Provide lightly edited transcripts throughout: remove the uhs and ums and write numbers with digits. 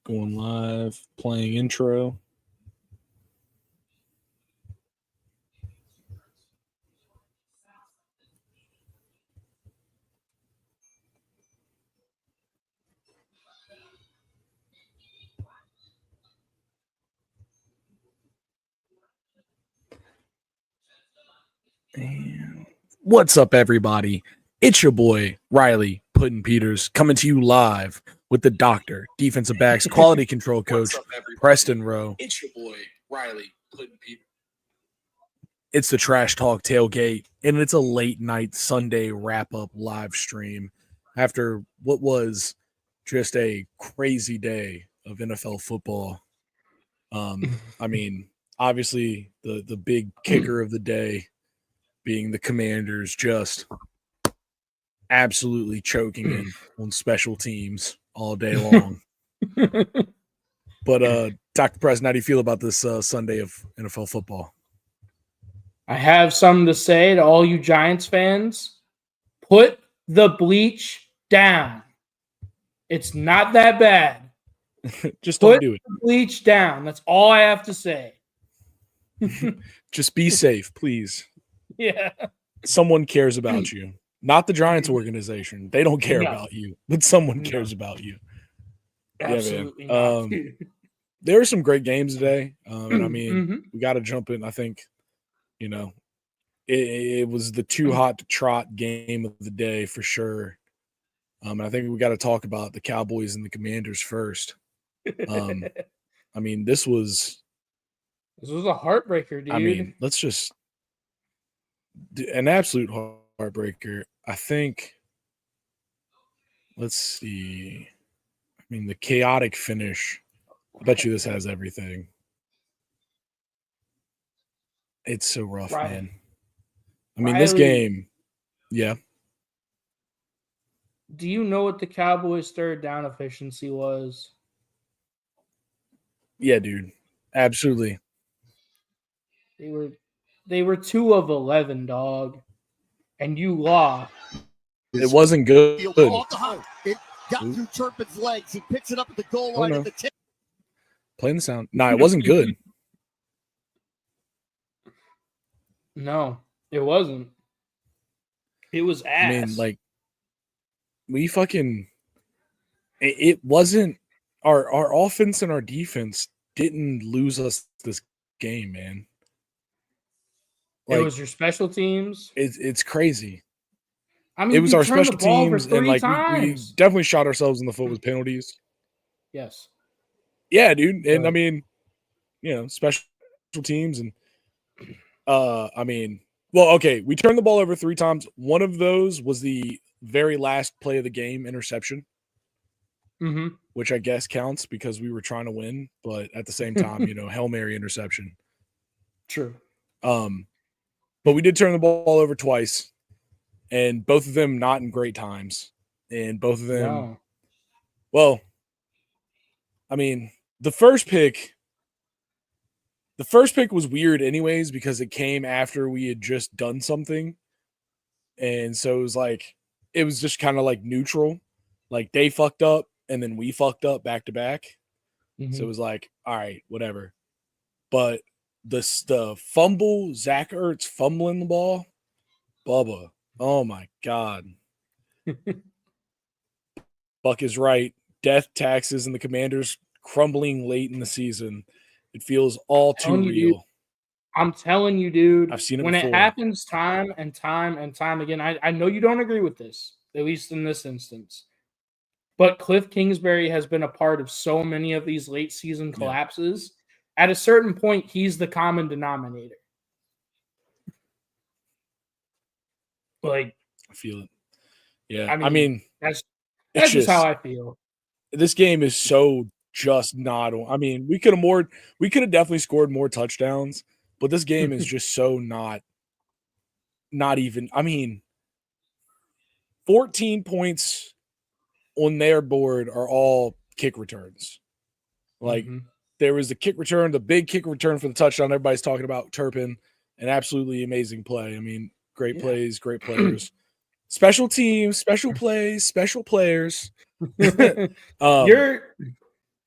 Going live, playing intro. And what's up, everybody? It's your boy, Riley Puddin Peters, coming to you live with the doctor, defensive backs, quality control coach, Preston Rowe. It's your boy, Riley Puddin Peters. It's the Trash Talk Tailgate, and it's a late night Sunday wrap-up live stream after what was just a crazy day of NFL football. I mean, obviously, the big kicker of the day being the Commanders just absolutely choking in on special teams all day long. But Dr. Preston, how do you feel about this Sunday of NFL football? I have something to say to all you Giants fans. Put the bleach down. It's not that bad. Just don't do it. Put the bleach down. That's all I have to say. Just be safe, please. Yeah. Someone cares about you. Not the Giants organization. They don't care about you, but someone cares about you. Absolutely not. There were some great games today. And I mean, we got to jump in. I think, you know, it was the too hot to trot game of the day for sure. I think we got to talk about the Cowboys and the Commanders first. I mean, this was a heartbreaker, dude. I mean, let's just an absolute heartbreaker. I think. Let's see. I mean, the chaotic finish. I bet you this has everything. It's so rough, man. I mean, this game, yeah. Do you know what the Cowboys' third down efficiency was? Yeah, dude. Absolutely. They were 2 of 11, dog. And you lost. It wasn't good. It got through Turpin's legs. He picks it up at the goal line at the tip. Playing the sound. No, it wasn't good. No, it wasn't. It was ass. I mean, like, we fucking – it wasn't – our offense and our defense didn't lose us this game, man. Like, it was your special teams? It's crazy. I mean, it was our special teams, and, like, we definitely shot ourselves in the foot with penalties. Yes. Yeah, dude. And, I mean, you know, special teams and I mean, well, okay, we turned the ball over 3 times. One of those was the very last play of the game, interception, which I guess counts because we were trying to win, but at the same time, you know, Hail Mary interception. True. But we did turn the ball over twice, and both of them not in great times, and both of them, well, I mean, the first pick was weird anyways because it came after we had just done something. And so it was just kind of like neutral. Like they fucked up and then we fucked up back to back. So it was like, all right, whatever. But the fumble, Zach Ertz fumbling the ball, Bubba, oh my God. Buck is right. Death, taxes, and the Commanders crumbling late in the season. It feels all too real. I'm telling you, dude. I've seen it when before. It happens time and time and time again. I know you don't agree with this, at least in this instance. But Cliff Kingsbury has been a part of so many of these late season collapses. Yeah. At a certain point, he's the common denominator. Like, I feel it. Yeah. I mean that's just how I feel. This game is so just not. I mean, we could have definitely scored more touchdowns, but this game is just so not even. I mean, 14 points on their board are all kick returns. Like there was the kick return, the big kick return for the touchdown. Everybody's talking about Turpin, an absolutely amazing play. I mean, great plays, great players. Special teams, special plays, special players.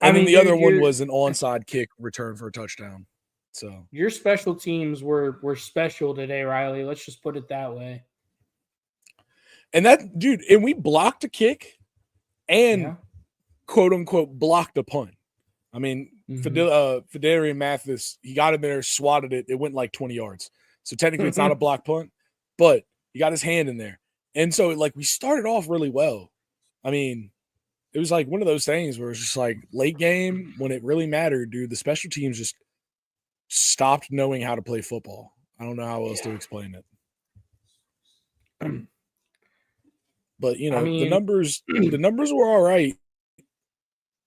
And then the other one your was an onside kick return for a touchdown. So your special teams were special today, Riley. Let's just put it that way. and that dude, and we blocked a kick and Yeah. quote unquote blocked a punt. I mean, Mhm. Fidarian Mathis, he got in there, swatted it. It went like 20 yards. So technically it's not a block punt, but he got his hand in there. And so like we started off really well. I mean, it was like one of those things where it's just like late game when it really mattered, dude. The special teams just stopped knowing how to play football. I don't know how else to explain it. But you I know, the mean, numbers were all right.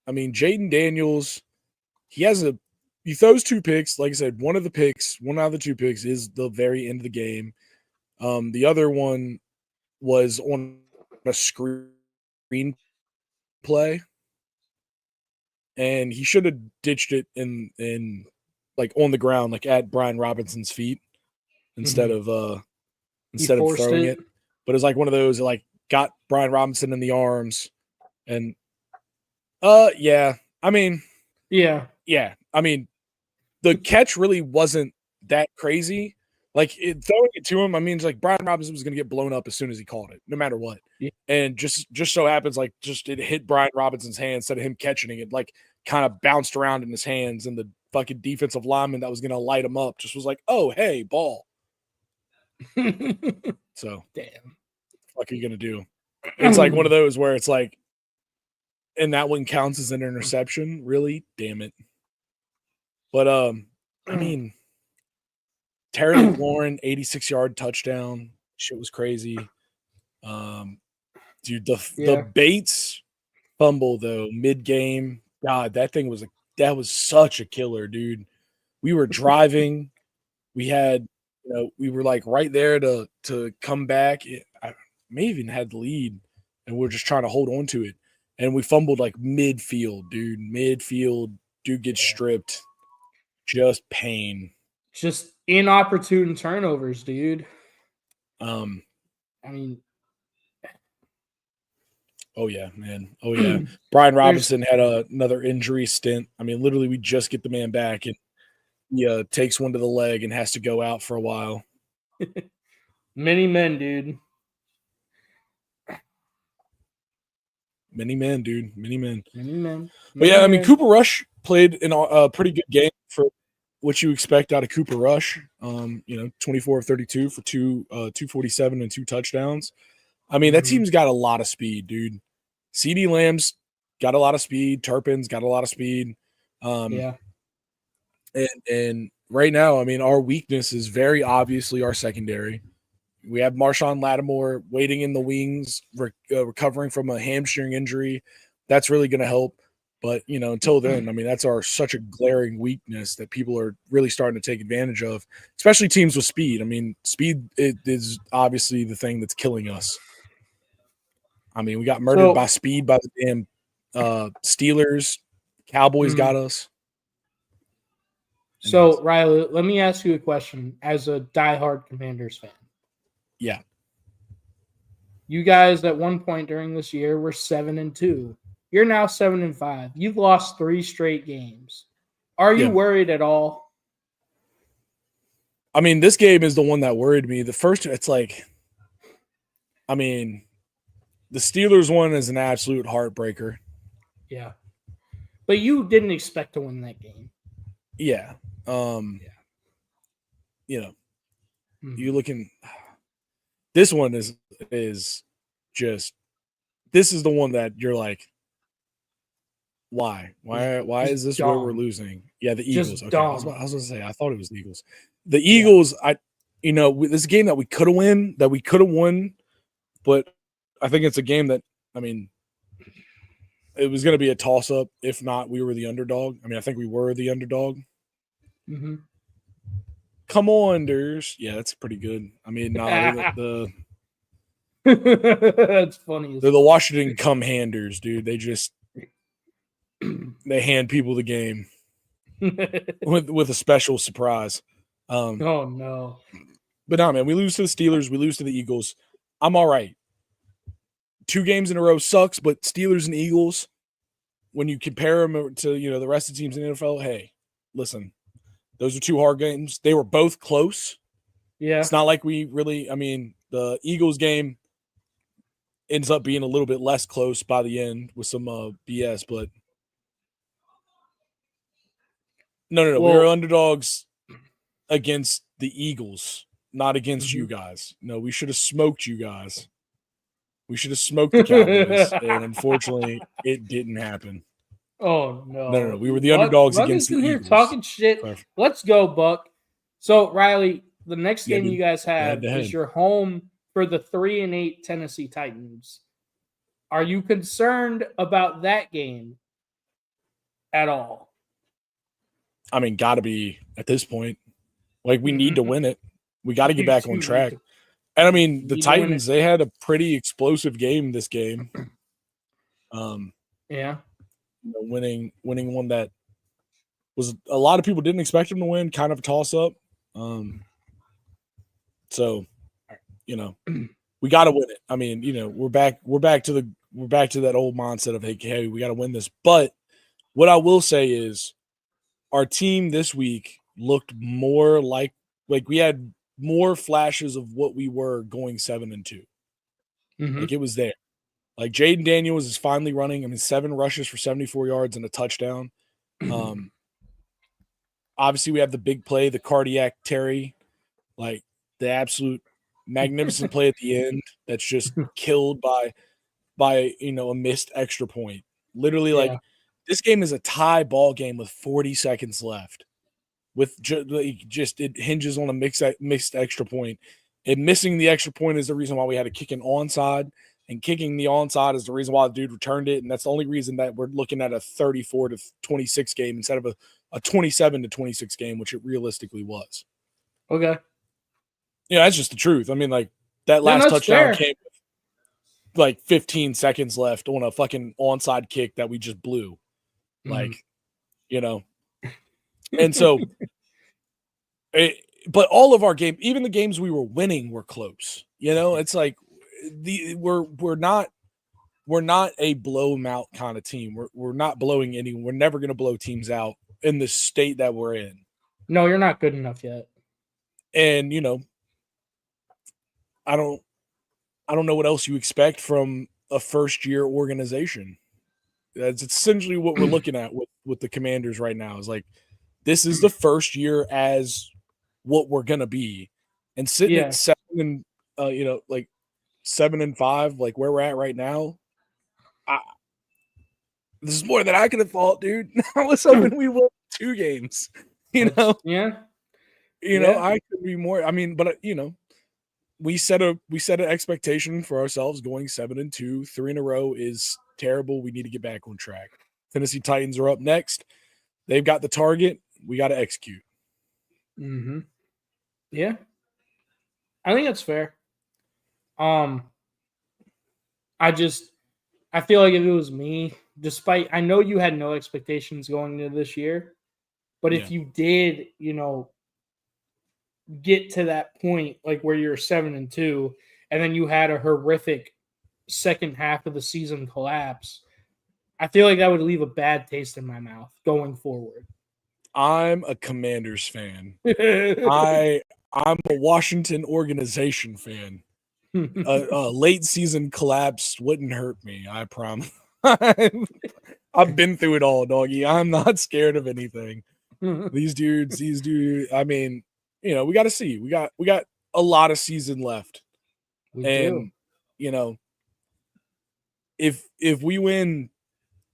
I mean, Jaden Daniels, he throws 2 picks. Like I said, one out of the 2 picks is the very end of the game. The other one was on a screen play, and he should have ditched it in like on the ground, like at Brian Robinson's feet instead he of forced throwing it. it. But it's like one of those that like got Brian Robinson in the arms, and yeah, I mean, Yeah. yeah, I mean, the catch really wasn't that crazy. Like throwing it to him, I mean, it's like Brian Robinson was going to get blown up as soon as he caught it, no matter what. Yeah. And just so happens, like, just it hit Brian Robinson's hand instead of him catching it. Like, kind of bounced around in his hands, and the fucking defensive lineman that was going to light him up just was like, "Oh, hey, ball." So, Damn. what are you going to do? It's like one of those where it's like, and that one counts as an interception. Really, damn it. But I mean, Terry McLaurin, 86-yard touchdown. Shit was crazy. Dude, the Bates fumble though, mid-game. God, that was such a killer, dude. We were driving. We had, we were like right there to come back. I may even had the lead, and we're just trying to hold on to it. And we fumbled like midfield, dude. Midfield, dude gets stripped. Just pain. Just inopportune turnovers, dude. I mean, oh yeah, man. Oh yeah. Brian Robinson had another injury stint. I mean, literally, we just get the man back, and he takes one to the leg and has to go out for a while. Many men, dude. Many men, dude. Many men. Many men. But yeah, I mean, Cooper Rush played in a pretty good game for what you expect out of Cooper Rush. 24 of 32 for 247 and 2 touchdowns. I mean, that team's got a lot of speed, dude. CD Lamb's got a lot of speed. Turpin's got a lot of speed. Yeah. And right now, I mean, our weakness is very obviously our secondary. We have Marshawn Lattimore waiting in the wings, recovering from a hamstring injury. That's really going to help. But, until then, I mean, that's such a glaring weakness that people are really starting to take advantage of, especially teams with speed. I mean, speed is obviously the thing that's killing us. I mean, we got murdered by speed by the damn Steelers. Cowboys got us. So, Riley, let me ask you a question as a diehard Commanders fan. Yeah. You guys at one point during this year were 7-2. You're now 7-5. You've lost 3 straight games. Are you worried at all? I mean, this game is the one that worried me. The first, it's like, I mean, the Steelers one is an absolute heartbreaker. Yeah. But you didn't expect to win that game. Yeah. You looking, this one is just, this is the one that you're like, why is this where we're losing? Yeah, the Eagles. Okay, I was going to say, I thought it was the Eagles. The Eagles, this is a game that we could have won, but I think it's a game that, I mean, it was going to be a toss-up. If not, we were the underdog. I mean, I think we were the underdog. Mm-hmm. Come on, Ders. Yeah, that's pretty good. I mean, that's funny. They're the Washington come-handers, dude. They just they hand people the game with a special surprise. Oh no! But no, man, we lose to the Steelers. We lose to the Eagles. I'm all right. 2 games in a row sucks, but Steelers and Eagles, when you compare them to the rest of the teams in the NFL, hey, listen, those are 2 hard games. They were both close. Yeah. It's not like we really. I mean, the Eagles game ends up being a little bit less close by the end with some BS, but no. We were underdogs against the Eagles, not against you guys. No, we should have smoked you guys. We should have smoked the Cowboys, and unfortunately, it didn't happen. Oh no! No. We were the underdogs Ruggins against the in here Eagles. talking shit. Let's go, Buck. So Riley, the next game you guys have head-to-head. is your home for the 3-8 Tennessee Titans. Are you concerned about that game at all? I mean, got to be at this point. Like, we need to win it. We got to get back on track. And I mean, the Titans, they had a pretty explosive game this game. Yeah. Winning one that was a lot of people didn't expect them to win, kind of a toss up. So, we got to win it. I mean, we're back to that old mindset of, hey, we got to win this. But what I will say is our team this week looked more like we had more flashes of what we were going 7-2. Like, it was there. Like, Jaden Daniels is finally running. I mean, 7 rushes for 74 yards and a touchdown. Obviously, we have the big play, the cardiac Terry, like the absolute magnificent play at the end that's just killed by a missed extra point. Literally, like, this game is a tie ball game with 40 seconds left. With just it hinges on a mixed extra point. And missing the extra point is the reason why we had to kick an onside. And kicking the onside is the reason why the dude returned it. And that's the only reason that we're looking at a 34-26 game instead of a 27-26 game, which it realistically was. Okay. Yeah, that's just the truth. I mean, like, that last touchdown came with like 15 seconds left on a fucking onside kick that we just blew. Like, And so, but all of our games, even the games we were winning, were close. It's like we're not a blow them out kind of team. We're not blowing anyone. We're never going to blow teams out in the state that we're in. No, you're not good enough yet. And I don't know what else you expect from a first year organization. That's essentially what we're looking at with the Commanders right now. Is like, this is the first year as what we're gonna be, and sitting at 7 and 7-5, like where we're at right now. This is more than I could have thought, dude. I was hoping we won 2 games. I could be more. I mean, but we set an expectation for ourselves going 7-2. 3 in a row is terrible. We need to get back on track. Tennessee Titans are up next. They've got the target. We got to execute. Yeah. I think that's fair. I feel like if it was me, despite, I know you had no expectations going into this year, but if you did, get to that point, like where you're 7-2, and then you had a horrific second half of the season collapse, I feel like that would leave a bad taste in my mouth going forward. I'm a Commanders fan. I'm a Washington organization fan. A late season collapse wouldn't hurt me, I promise. I've been through it all, doggy. I'm not scared of anything. These dudes, I mean, we got to see. We got a lot of season left. We do. If we win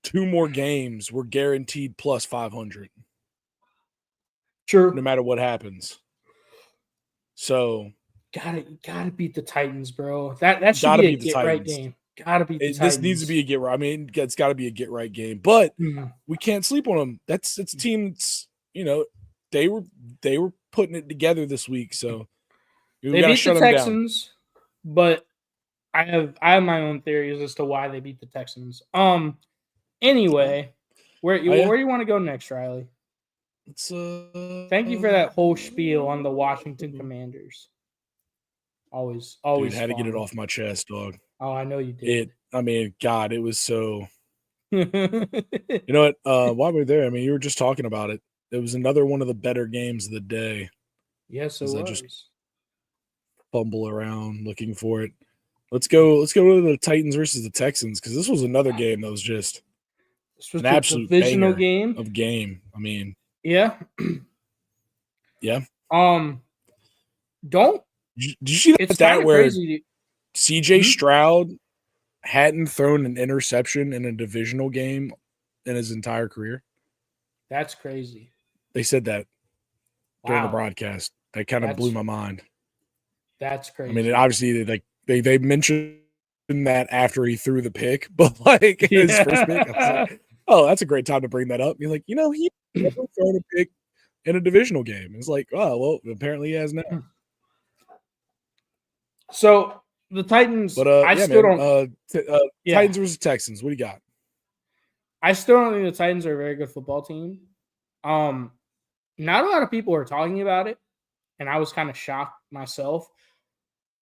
2 more games, we're guaranteed plus 500. True. No matter what happens. So gotta beat the Titans, bro. That should be a get right game. Gotta beat the Titans. This needs to be a get right. I mean, it's got to be a get right game, but we can't sleep on them. It's a team. They were putting it together this week, so they beat the Texans. But I have my own theories as to why they beat the Texans. Anyway, where do you want to go next, Riley? Thank you for that whole spiel on the Washington Commanders. Always Dude, had to get it off my chest, dog. Oh, I know you did. I mean, God, it was so You know what? While we're there, I mean, you were just talking about it. It was another one of the better games of the day. Yes, it As I was. just fumble around looking for it. Let's go to the Titans versus the Texans, because this was another game that was just This was an the absolute divisional banger game. of game. I mean, Yeah. yeah. Don't. Did you see that It's stat kind of where crazy. CJ Mhm. Stroud hadn't thrown an interception in a divisional game in his entire career? That's crazy. They said that during the Wow. broadcast. That kind of blew my mind. That's I crazy. mean, obviously, they mentioned that after he threw the pick, but like his first pick, I was like, oh, that's a great time to bring that up. You're like, he never thrown a pick in a divisional game. It's like, oh, well, apparently he has now. So the Titans, But I yeah, still man, don't. Titans versus Texans. What do you got? I still don't think the Titans are a very good football team. Not a lot of people are talking about it, and I was kind of shocked myself.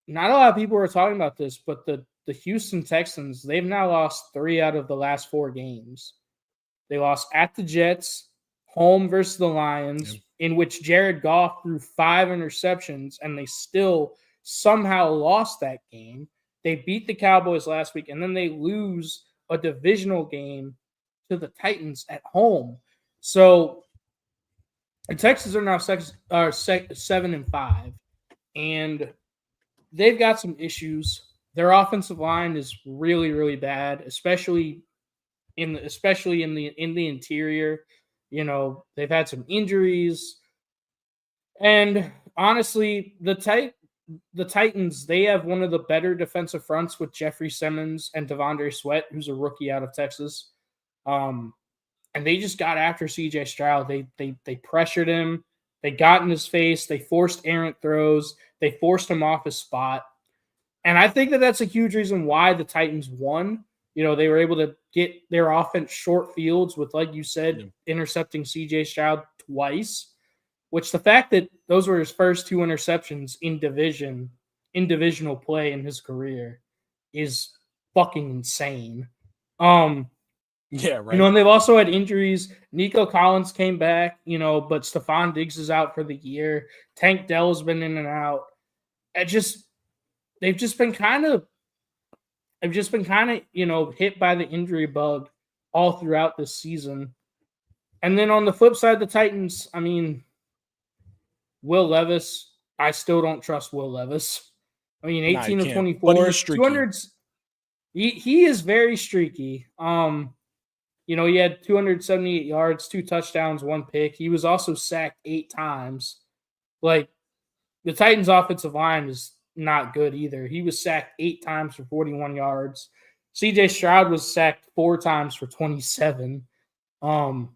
Not a lot of people are talking about this, but the Houston Texans, they've now lost 3 out of the last 4 games. They lost at the Jets, home versus the Lions, in which Jared Goff threw 5 interceptions, and they still somehow lost that game. They beat the Cowboys last week, and then they lose a divisional game to the Titans at home. So the Texans are now 7-5, and they've got some issues. Their offensive line is really, really bad, especially in the interior. You know, they've had some injuries, and honestly, the Titans, they have one of the better defensive fronts with Jeffrey Simmons and Devondre Sweat, who's a rookie out of Texas. And they just got after CJ Stroud. They pressured him. They got in his face. They forced errant throws. They forced him off his spot. And I think that that's a huge reason why the Titans won. You know, they were able to get their offense short fields with, like you said, intercepting CJ Stroud twice, which the fact that those were his first 2 interceptions in divisional play in his career is fucking insane. Yeah, right. You know, and they've also had injuries. Nico Collins came back, you know, but Stephon Diggs is out for the year. Tank Dell's been in and out. They've just been kind of, you know, hit by the injury bug all throughout this season. And then on the flip side, the Titans, I mean, Will Levis, I still don't trust Will Levis. I mean, 18 of 24, 200. He is very streaky. You know, he had 278 yards, 2 touchdowns, 1 pick. He was also sacked 8 times. Like, the Titans' offensive line is not good either. He was sacked 8 times for 41 yards. CJ Stroud was sacked 4 times for 27. I mean,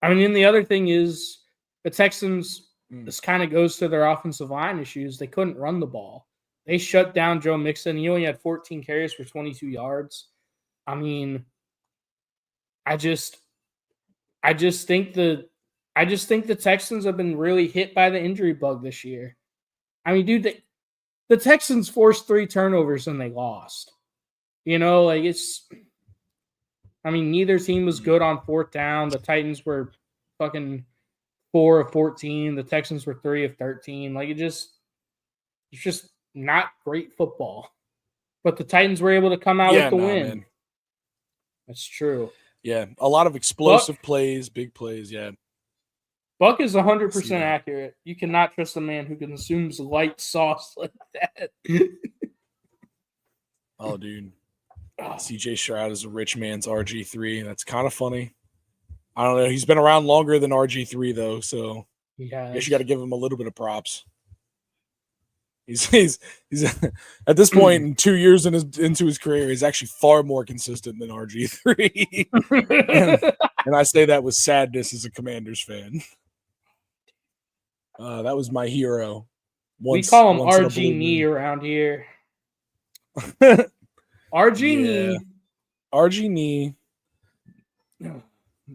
and the other thing is the Texans, this kind of goes to their offensive line issues. They couldn't run the ball. They shut down Joe Mixon. He only had 14 carries for 22 yards. I mean, I just think the Texans have been really hit by the injury bug this year. I mean, dude, the Texans forced 3 turnovers and they lost. You know, like I mean, neither team was good on 4th down. The Titans were fucking 4 of 14. The Texans were 3 of 13. Like, it's just not great football. But the Titans were able to come out with the win. Man. That's true. Yeah, a lot of explosive plays, big plays, yeah. Buck is 100% accurate. You cannot trust a man who consumes light sauce like that. Oh, dude. CJ Stroud is a rich man's RG3. That's kind of funny. I don't know. He's been around longer than RG3, though, so I guess you got to give him a little bit of props. He's at this point in 2 years into his career, he's actually far more consistent than RG3. and I say that with sadness as a Commanders fan. That was my hero. We call him RG Knee around here. RG Knee. RG Knee.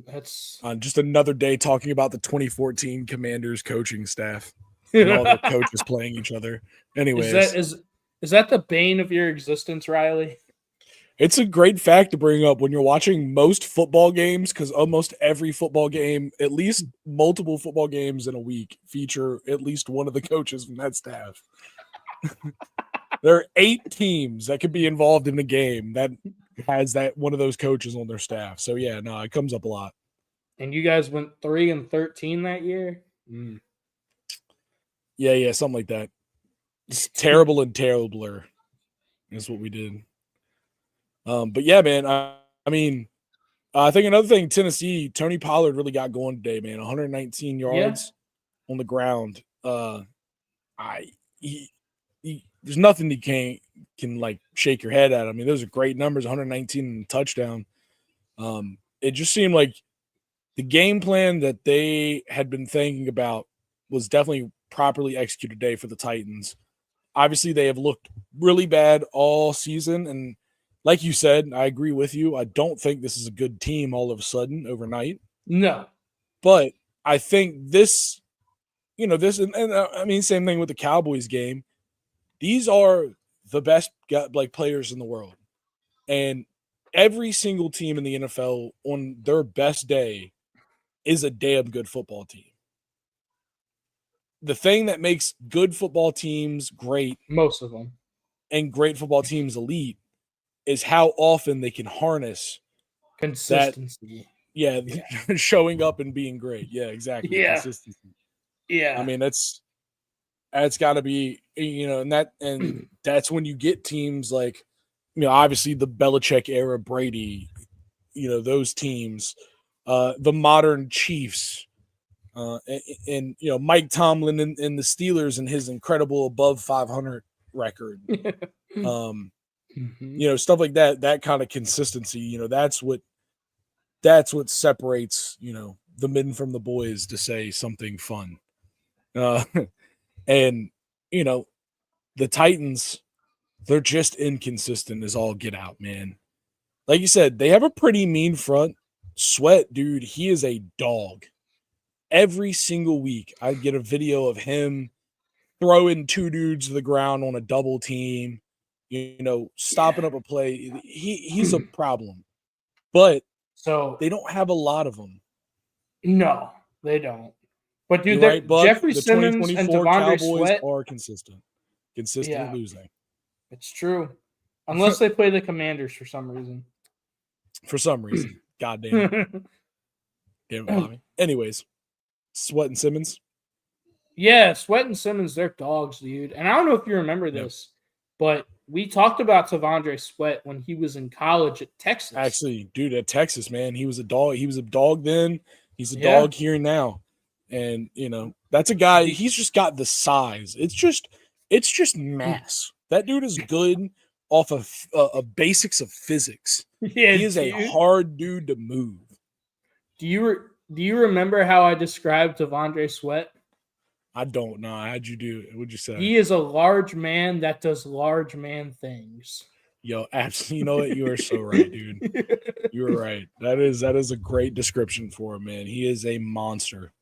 That's just another day talking about the 2014 Commanders coaching staff and all their coaches playing each other. Anyways, is that the bane of your existence, Riley? It's a great fact to bring up when you're watching most football games, because almost every football game, at least multiple football games in a week, feature at least one of the coaches from that staff. There are 8 teams that could be involved in a game that has that one of those coaches on their staff. So yeah, no, it comes up a lot. And you guys went 3-13 that year? Yeah, something like that. It's terrible and terribler is what we did. But yeah, man, I mean, I think another thing, Tennessee, Tony Pollard really got going today, man. 119 yards on the ground. There's nothing he can like shake your head at. I mean, those are great numbers, 119 and a touchdown. It just seemed like the game plan that they had been thinking about was definitely properly executed today for the Titans. Obviously, they have looked really bad all season, and like you said, I agree with you. I don't think this is a good team all of a sudden overnight. No. But I think this, and I mean, same thing with the Cowboys game. These are the best players in the world. And every single team in the NFL on their best day is a damn good football team. The thing that makes good football teams great, most of them, and great football teams elite, is how often they can harness consistency. Showing up and being great. Yeah, exactly. Yeah. Consistency. Yeah. I mean, that's got to be, and that's when you get teams like, obviously the Belichick era, Brady, those teams, the modern Chiefs, and Mike Tomlin and the Steelers and his incredible above 500 record. Stuff like that kind of consistency, that's what separates, the men from the boys, to say something fun. And, the Titans, they're just inconsistent as all get out, man. Like you said, they have a pretty mean front. Sweat, dude, he is a dog. Every single week, I get a video of him throwing 2 dudes to the ground on a double team, stopping up a play. He's a problem. But they don't have a lot of them. No, they don't. But dude, right, Jeffrey the Simmons and Devondre Cowboys Sweat are consistent at losing. It's true, unless they play the Commanders for some reason. God damn it, Bobby. Anyways, Sweat and Simmons. Yeah, Sweat and Simmons, they're dogs, dude. And I don't know if you remember this, but we talked about Devondre Sweat when he was in college at Texas. Actually, dude, at Texas, man, he was a dog. He was a dog then. He's a dog here now. And, that's a guy, he's just got the size. It's just mass. That dude is good off of basics of physics. Yeah, he is a hard dude to move. Do you remember how I described Devondre Sweat? I don't know. How'd you do it? What'd you say? He is a large man that does large man things. Yo, absolutely. You know what? You are so right, dude. You were right. That is a great description for him, man. He is a monster.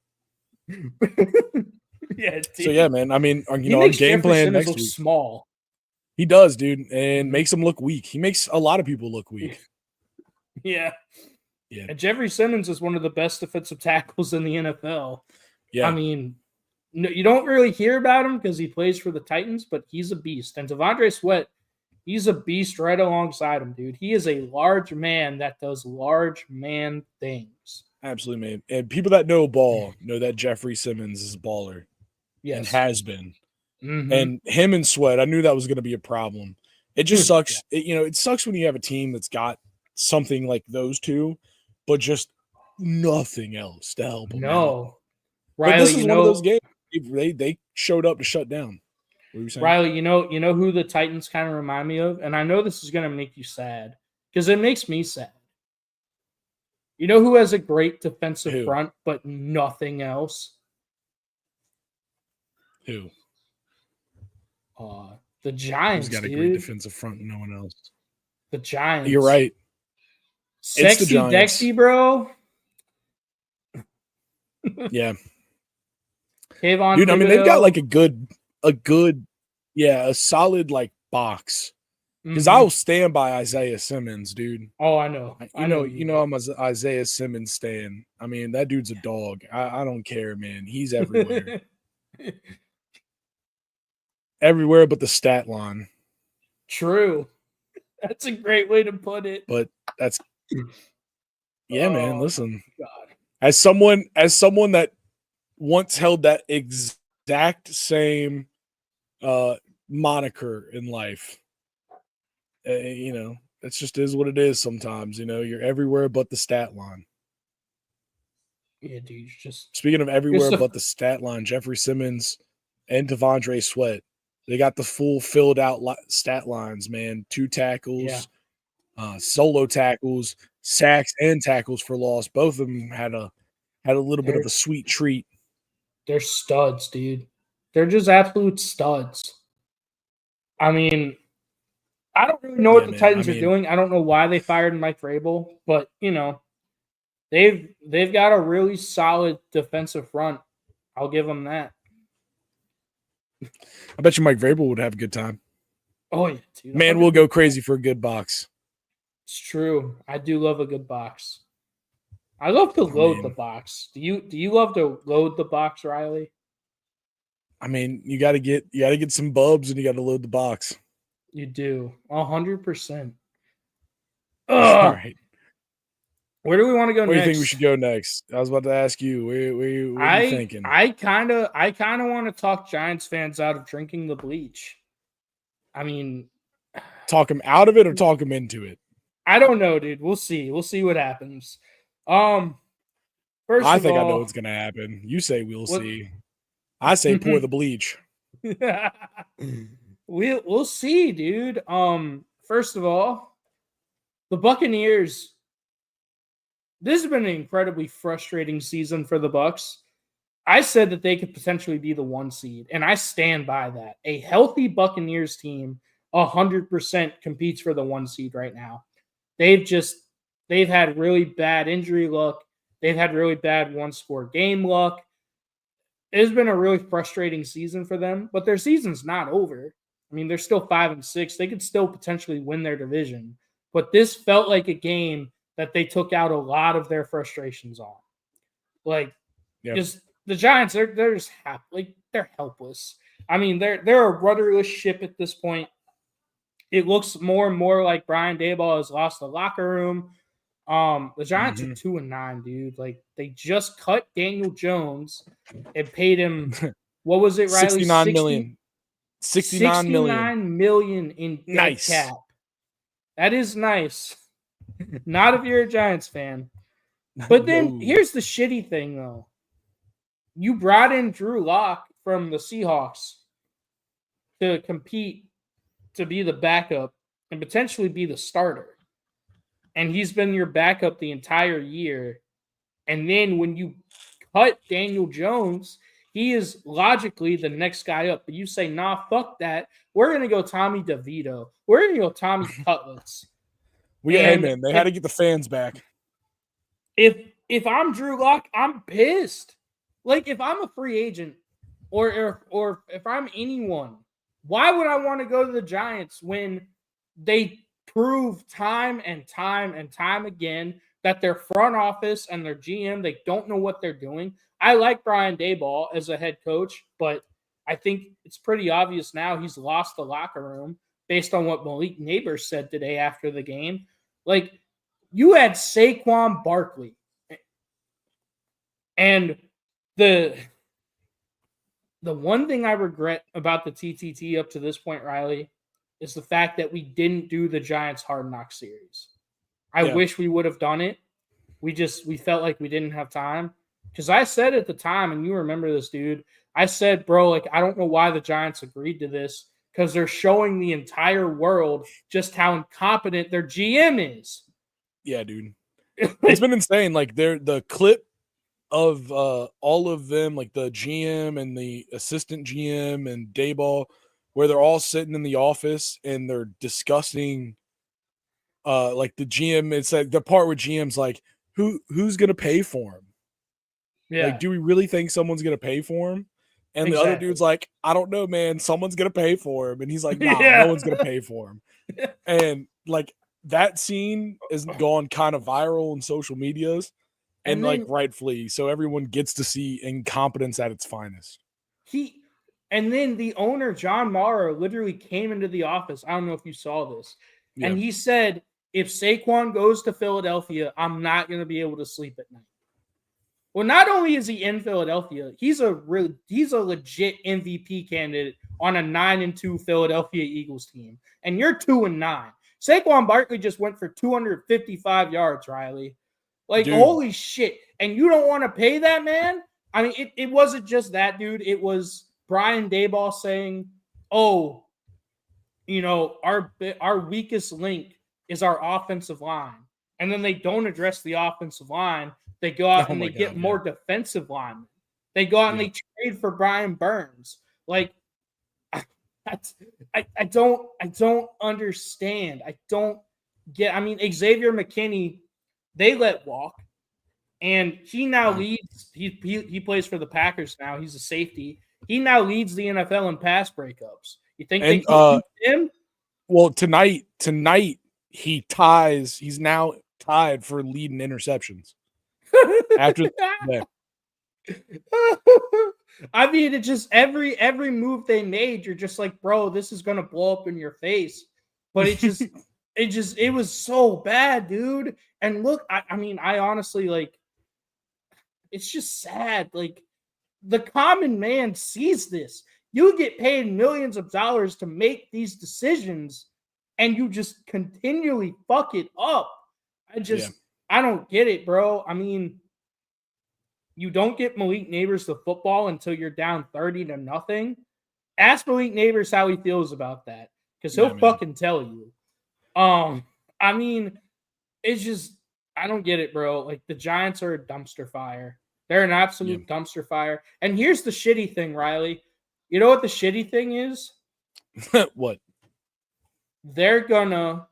Yeah. Dude. So yeah, man. I mean, our game plan next week. Small. He does, dude, and makes him look weak. He makes a lot of people look weak. Yeah. Yeah. And Jeffrey Simmons is one of the best defensive tackles in the NFL. Yeah. I mean, no, you don't really hear about him because he plays for the Titans, but he's a beast. And Devondre Sweat, he's a beast right alongside him, dude. He is a large man that does large man things. Absolutely, man. And people that know ball know that Jeffrey Simmons is a baller. Yes. And has been. Mm-hmm. And him and Sweat, I knew that was going to be a problem. It just sucks. It sucks when you have a team that's got something like those two, but just nothing else to help them. No. Riley, but this is one of those games. They showed up to shut down. What were you saying? Riley, you know who the Titans kind of remind me of? And I know this is going to make you sad because it makes me sad. You know who has a great defensive front, but nothing else? Who? The Giants. Who's got a great defensive front and no one else? The Giants. You're right. Sexy Dexy, bro. Yeah. Kayvon dude, Thibodeau. I mean, they've got like a solid like box Because I will stand by Isaiah Simmons, dude. Oh, I know. You know I'm a Isaiah Simmons stan. I mean, that dude's a dog. I don't care, man. He's everywhere. Everywhere but the stat line. True. That's a great way to put it. But that's man, listen. God. As someone that once held that exact same moniker in life, you know, it just is what it is sometimes. You know, you're everywhere but the stat line. Yeah, dude. Just speaking of everywhere but the stat line, Jeffrey Simmons and Devondre Sweat, they got the full filled out stat lines, man. 2 tackles, solo tackles, sacks, and tackles for loss. Both of them had a little bit of a sweet treat. They're studs, dude. They're just absolute studs. I mean, I don't really know what the Titans are doing. I don't know why they fired Mike Vrabel, but you know, they've got a really solid defensive front. I'll give them that. I bet you Mike Vrabel would have a good time. Oh yeah, dude. Man, we'll go crazy for a good box. It's true. I do love a good box. I love to load the box. Do you love to load the box, Riley? I mean, you got to get some bubs and you got to load the box. You do 100%. All right. Where do we want to go next? Where do you think we should go next? I was about to ask you. What are you thinking? I kind of want to talk Giants fans out of drinking the bleach. I mean, talk them out of it or talk them into it? I don't know, dude. We'll see. We'll see what happens. First I think I know what's gonna happen. You say we'll see. I say pour the bleach. We'll see, dude. First of all, the Buccaneers. This has been an incredibly frustrating season for the Bucs. I said that they could potentially be the 1 seed, and I stand by that. A healthy Buccaneers team 100% competes for the 1 seed right now. They've had really bad injury luck. They've had really bad 1-score game luck. It's been a really frustrating season for them, but their season's not over. I mean, they're still 5-6. They could still potentially win their division, but this felt like a game that they took out a lot of their frustrations on. Like, just the Giants, they're just they're helpless. I mean, they're a rudderless ship at this point. It looks more and more like Brian Daboll has lost the locker room. The Giants are 2-9, dude. Like, they just cut Daniel Jones and paid him, what was it, Riley? 69 million. 69 million in dead cap. That is nice. Not if you're a Giants fan. But then here's the shitty thing, though. You brought in Drew Lock from the Seahawks to compete to be the backup and potentially be the starter. And he's been your backup the entire year. And then when you cut Daniel Jones, he is logically the next guy up. But you say, nah, fuck that. We're going to go Tommy DeVito. We're going to go Tommy Cutlets. Hey, man, they had to get the fans back. If I'm Drew Lock, I'm pissed. Like, if I'm a free agent or if I'm anyone, why would I want to go to the Giants when they prove time and time and time again that their front office and their GM, they don't know what they're doing? I like Brian Daboll as a head coach, but I think it's pretty obvious now he's lost the locker room based on what Malik Neighbors said today after the game. Like, you had Saquon Barkley. And the one thing I regret about the TTT up to this point, Riley, is the fact that we didn't do the Giants Hard Knock series. I wish we would have done it. We felt like we didn't have time. Because I said at the time, and you remember this, dude, I said, bro, like, I don't know why the Giants agreed to this, because they're showing the entire world just how incompetent their GM is. Yeah, dude. It's been insane. Like, the clip of all of them, like the GM and the assistant GM and Daboll, where they're all sitting in the office and they're discussing like the GM. It's like the part where GM's like, who's gonna pay for him? Yeah. Like, do we really think someone's gonna pay for him? And the other dude's like, I don't know, man. Someone's going to pay for him. And he's like, nah, Yeah. no one's going to pay for him. And like that scene is gone kind of viral in social medias and like rightfully. So everyone gets to see incompetence at its finest. And then the owner, John Mara, literally came into the office. I don't know if you saw this. Yeah. And he said, if Saquon goes to Philadelphia, I'm not going to be able to sleep at night. Well, not only is he in Philadelphia, he's a legit MVP candidate on a 9-2 Philadelphia Eagles team. And you're 2-9. Saquon Barkley just went for 255 yards, Riley. Like, dude. Holy shit. And you don't want to pay that man? I mean, it wasn't just that, dude. It was Brian Daboll saying, oh, you know, our weakest link is our offensive line. And then they don't address the offensive line. They go out and they get more defensive linemen. They go out and they trade for Brian Burns. Like, I don't understand. I don't get. I mean, Xavier McKinney, they let walk, and he now leads. He plays for the Packers now. He's a safety. He now leads the NFL in pass breakups. You think they can keep him? Well, tonight he's now tied for leading interceptions. After that. I mean, it just every move they made, you're just like, bro, this is gonna blow up in your face. But it was so bad, dude. And look, I mean, I honestly, like, it's just sad. Like, the common man sees this. You get paid millions of dollars to make these decisions, and you just continually fuck it up. I don't get it, bro. I mean, you don't get Malik Neighbors the football until you're down 30-0. Ask Malik Neighbors how he feels about that, because he'll fucking tell you. I mean, it's just, I don't get it, bro. Like, the Giants are a dumpster fire. They're an absolute dumpster fire. And here's the shitty thing, Riley. You know what the shitty thing is? What? They're gonna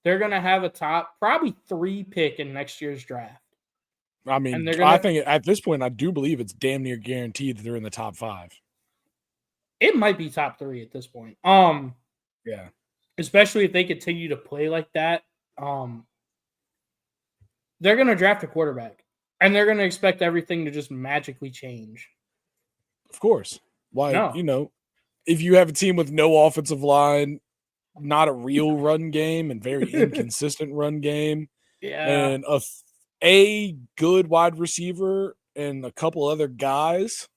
have a top probably 3 pick in next year's draft. I mean, I think at this point, I do believe it's damn near guaranteed that they're in the top 5. It might be top 3 at this point. Yeah. Especially if they continue to play like that. They're gonna draft a quarterback, and they're gonna expect everything to just magically change. Of course. Why? No. You know, if you have a team with no offensive line, not a real run game, and very inconsistent run game, and a good wide receiver and a couple other guys.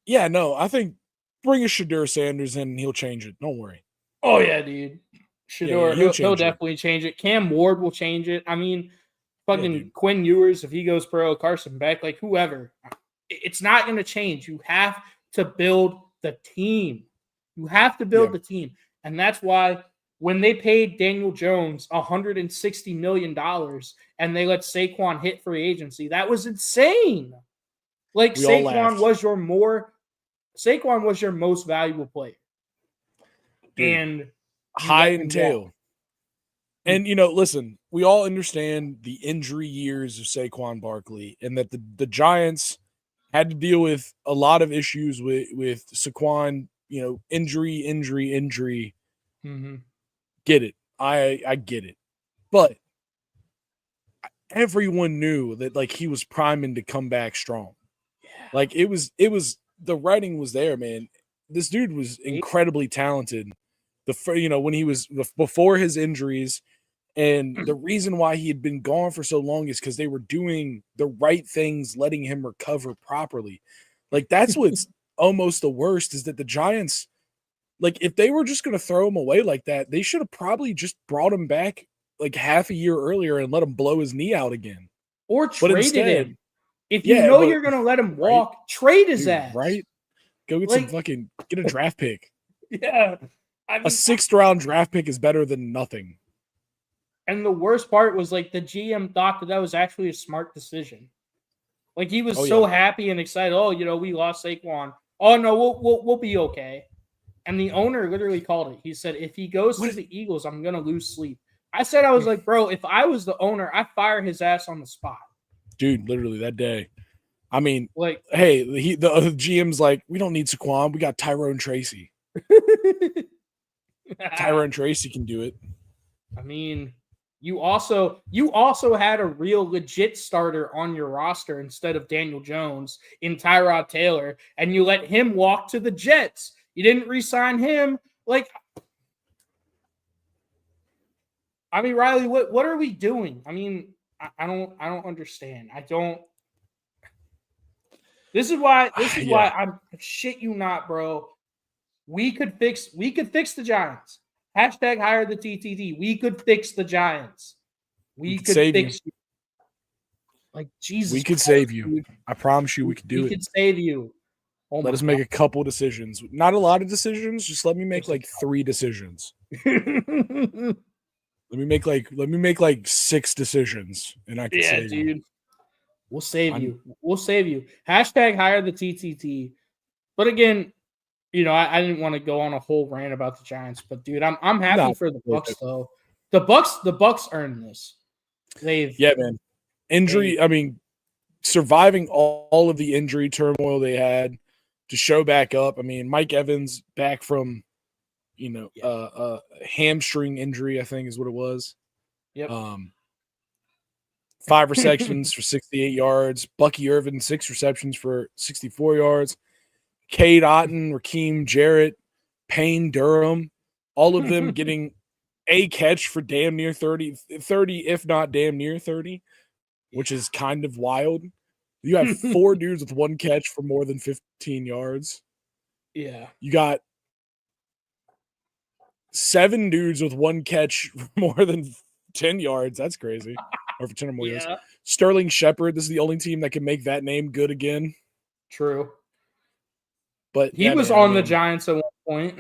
Yeah, no, I think bring a Shedeur Sanders in and he'll change it. Don't worry. Oh, yeah, dude. Shedeur, he'll definitely change it. Cam Ward will change it. I mean, fucking Quinn Ewers, if he goes pro, Carson Beck, like whoever. It's not going to change. You have to build the team. You have to build the team. And that's why when they paid Daniel Jones $160 million and they let Saquon hit free agency, that was insane. Like, Saquon was your most valuable player. Dude, and high and tail. And, you know, listen, we all understand the injury years of Saquon Barkley and that the Giants had to deal with a lot of issues with Saquon, you know, injury. Mm-hmm. Get it. I get it. But everyone knew that, like, he was priming to come back strong. Yeah. Like, it was the writing was there, man. This dude was incredibly talented. When he was before his injuries, and the reason why he had been gone for so long is because they were doing the right things, letting him recover properly. Like, that's what's almost the worst, is that the Giants, like, if they were just going to throw him away like that, they should have probably just brought him back like half a year earlier and let him blow his knee out again. Or traded him. If you know you're going to let him walk, trade his ass. Right? Go get get a draft pick. Yeah. I mean, a 6th round draft pick is better than nothing. And the worst part was, like, the GM thought that was actually a smart decision. Like, he was so happy and excited. Oh, you know, we lost Saquon. Oh no, we'll be okay. And the owner literally called it. He said, if he goes to the Eagles, I'm gonna lose sleep. I was like, bro, if I was the owner, I'd fire his ass on the spot. Dude, literally that day. I mean, Like, hey, the GM's like, we don't need Saquon. We got Tyrone Tracy. Tyrone Tracy can do it. I mean, you also had a real legit starter on your roster instead of Daniel Jones in Tyrod Taylor, and you let him walk to the Jets. You didn't re-sign him. Like, I mean, Riley, what are we doing? I mean, I don't understand. I don't. This is why I'm shit you not, bro. We could fix the Giants. Hashtag hire the TTT. We could fix the Giants. We could save fix you. Like, Jesus. We could Christ, save you. dude. I promise you we could do it. We could save you. Oh, let us make a couple decisions. Not a lot of decisions. Just let me make like 3 decisions. Let me make like 6 decisions, and I can save dude. you. We'll save you. We'll save you. Hashtag hire the TTT. But again, you know, I didn't want to go on a whole rant about the Giants, but dude, I'm happy for the Bucks though. The Bucks earned this. Man. Injury. I mean, surviving all of the injury turmoil they had to show back up. I mean, Mike Evans back from, hamstring injury, I think is what it was. Yep. 5 receptions for 68 yards. Bucky Irvin, 6 receptions for 64 yards. Cade Otton, Raheem Jarrett, Payne Durham, all of them getting a catch for damn near 30, if not damn near 30, which is kind of wild. You have 4 dudes with 1 catch for more than 15 yards. Yeah. You got 7 dudes with 1 catch for more than 10 yards. That's crazy. Or for 10 or more yards. Sterling Shepard, this is the only team that can make that name good again. True. But he was on the Giants at one point.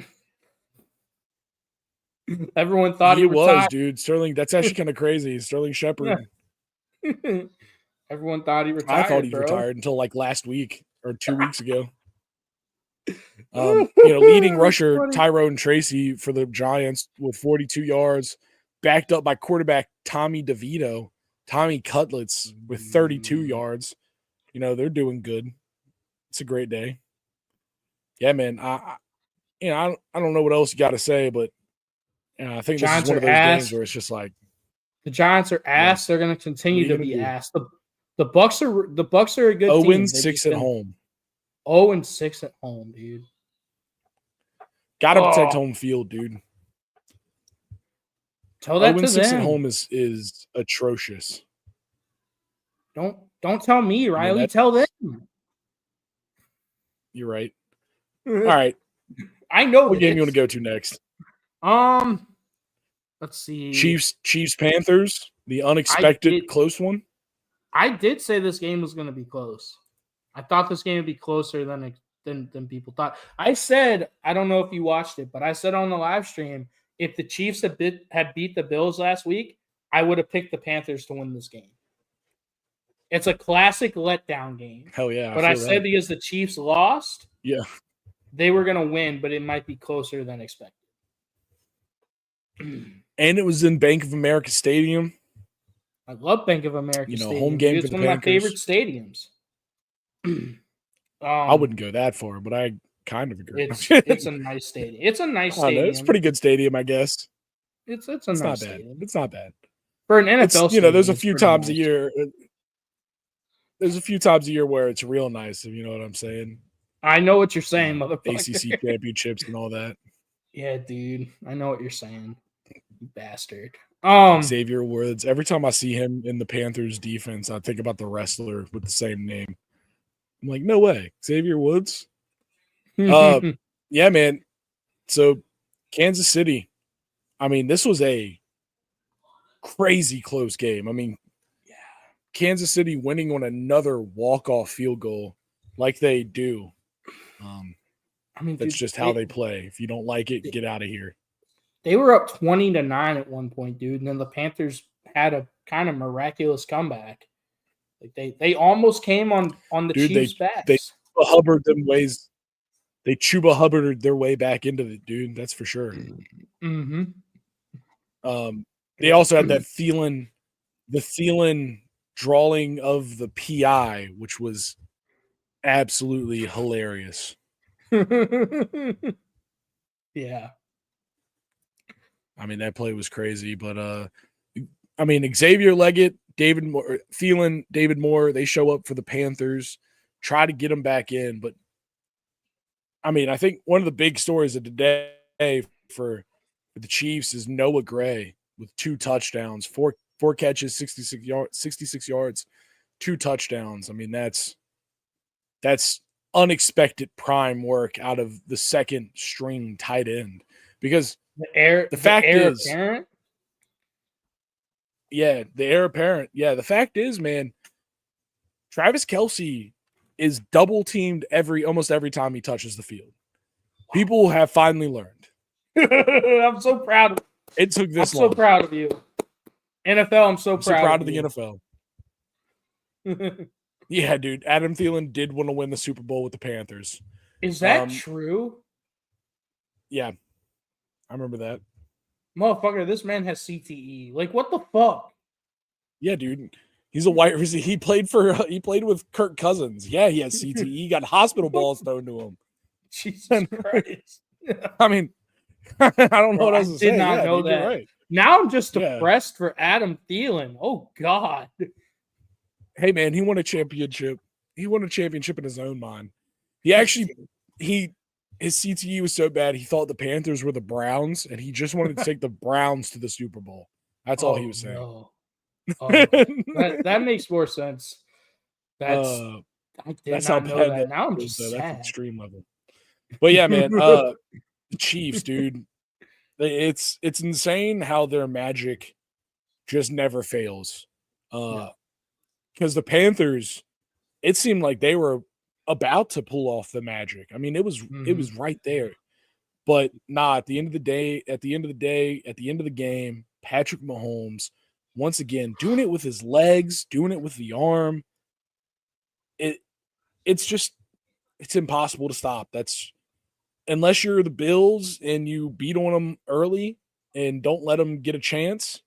Everyone thought he was, dude. Sterling, that's actually kind of crazy. Sterling Shepard. Yeah. Everyone thought he retired. I thought he retired until like last week or 2 weeks ago. Leading rusher Tyrone Tracy for the Giants with 42 yards, backed up by quarterback Tommy DeVito, Tommy Cutlets with 32 yards. You know, they're doing good. It's a great day. Yeah, man. I don't know what else you got to say, but I think this is one of those games where it's just like the Giants are ass. They're going to continue to be ass. The Bucks are a good team. 0-6 at home. 0-6 at home, dude. Got to protect home field, dude. Tell that to them. 0-6 at home is atrocious. Don't tell me, Riley. Tell them. You're right. All right. I know what game you want to go to next. Let's see. Chiefs Panthers, the unexpected close one. I did say this game was going to be close. I thought this game would be closer than people thought. I said, I don't know if you watched it, but I said on the live stream, if the Chiefs had beat the Bills last week, I would have picked the Panthers to win this game. It's a classic letdown game. Hell yeah. But I said because the Chiefs lost, they were going to win, but it might be closer than expected. And it was in Bank of America Stadium. I love Bank of America Stadium. Home game for it's the one Packers. of my favorite stadiums. I wouldn't go that far, but I kind of agree. It's a nice stadium. It's a nice stadium. It's a pretty good stadium, I guess. It's nice not stadium. It's not bad. For an NFL stadium, there's a few times a year. There's a few times a year where it's real nice, if you know what I'm saying. I know what you're saying, motherfucker. ACC championships and all that. Yeah, dude. I know what you're saying. You bastard. Xavier Woods. Every time I see him in the Panthers defense, I think about the wrestler with the same name. I'm like, no way. Xavier Woods? Yeah, man. So, Kansas City. I mean, this was a crazy close game. I mean, Kansas City winning on another walk-off field goal like they do. That's just how they play. If you don't like it, get out of here. They were up 20-9 at one point, dude, and then the Panthers had a kind of miraculous comeback. Like they almost came on the Chiefs' backs. They Chuba Hubbard their way back into it, dude. That's for sure. Mm-hmm. They also had that Thielen drawing of the PI, which was absolutely hilarious. Yeah. I mean, that play was crazy, but I mean, Xavier Leggett, David Moore, Thielen, David Moore, they show up for the Panthers, try to get them back in, but I mean, I think one of the big stories of today for the Chiefs is Noah Gray with 2 touchdowns, four catches, 66 yards, 2 touchdowns. I mean, that's unexpected prime work out of the second string tight end because the fact is, apparent? yeah, the heir apparent. Yeah, the fact is, man, Travis Kelce is double teamed almost every time he touches the field. People have finally learned. I'm so proud of you. It took this I'm long. so proud of you. NFL, I'm so proud of the you. NFL. Yeah, dude. Adam Thielen did want to win the Super Bowl with the Panthers. Is that true? Yeah. I remember that. Motherfucker, this man has CTE. Like, what the fuck? Yeah, dude. He's a white receiver. He played with Kirk Cousins. Yeah, he has CTE. He got hospital balls thrown to him. Jesus Christ. I mean, I don't know what else to say. I did not know that. Right. Now I'm just depressed for Adam Thielen. Oh, God. Hey, man, he won a championship. He won a championship in his own mind. His CTE was so bad, he thought the Panthers were the Browns, and he just wanted to take the Browns to the Super Bowl. That's all he was saying. No. That makes more sense. That's how bad know that. Now I'm just sad. That's extreme level. But yeah, man, the Chiefs, dude. It's insane how their magic just never fails. Because the Panthers, it seemed like they were about to pull off the magic. I mean, it was right there. But at the end of the day, at the end of the game, Patrick Mahomes, once again, doing it with his legs, doing it with the arm. It's impossible to stop. Unless you're the Bills and you beat on them early and don't let them get a chance.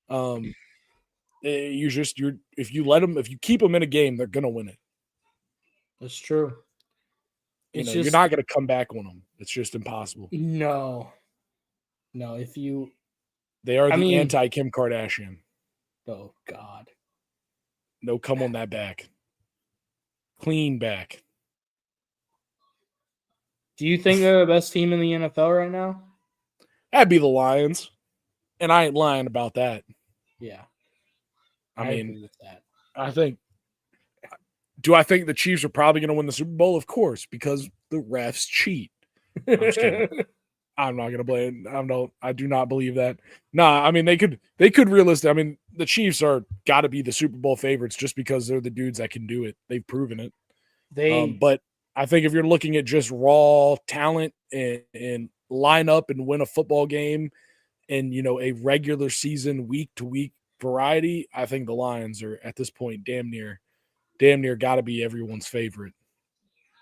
If you keep them in a game, they're gonna win it. That's true. You're not gonna come back on them. It's just impossible. No. They are the anti Kim Kardashian. Oh God. No, come on that back. Clean back. Do you think they're the best team in the NFL right now? That'd be the Lions. And I ain't lying about that. Yeah. I mean, agree with that. Do I think the Chiefs are probably going to win the Super Bowl? Of course, because the refs cheat. I'm just kidding. I'm not going to blame. I do not believe that. Nah, I mean, they could realistically. I mean, the Chiefs are got to be the Super Bowl favorites just because they're the dudes that can do it. They've proven it. But I think if you're looking at just raw talent and line up and win a football game and, a regular season week to week variety, I think the Lions are at this point damn near got to be everyone's favorite.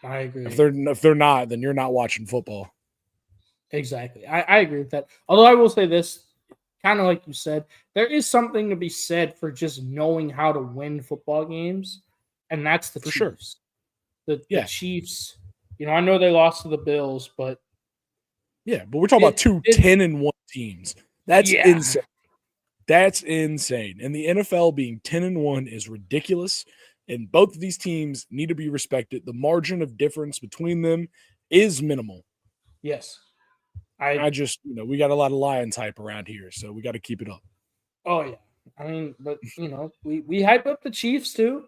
I agree. If they're not, then you're not watching football. Exactly. I agree with that. Although I will say this, kind of like you said, there is something to be said for just knowing how to win football games, and that's the Chiefs. Sure. The Chiefs, I know they lost to the Bills, but but we're talking about 10-1 teams. That's insane. That's insane. And the NFL being 10-1 is ridiculous. And both of these teams need to be respected. The margin of difference between them is minimal. Yes. I just, we got a lot of Lions hype around here, so we got to keep it up. Oh, yeah. I mean, but, we hype up the Chiefs, too.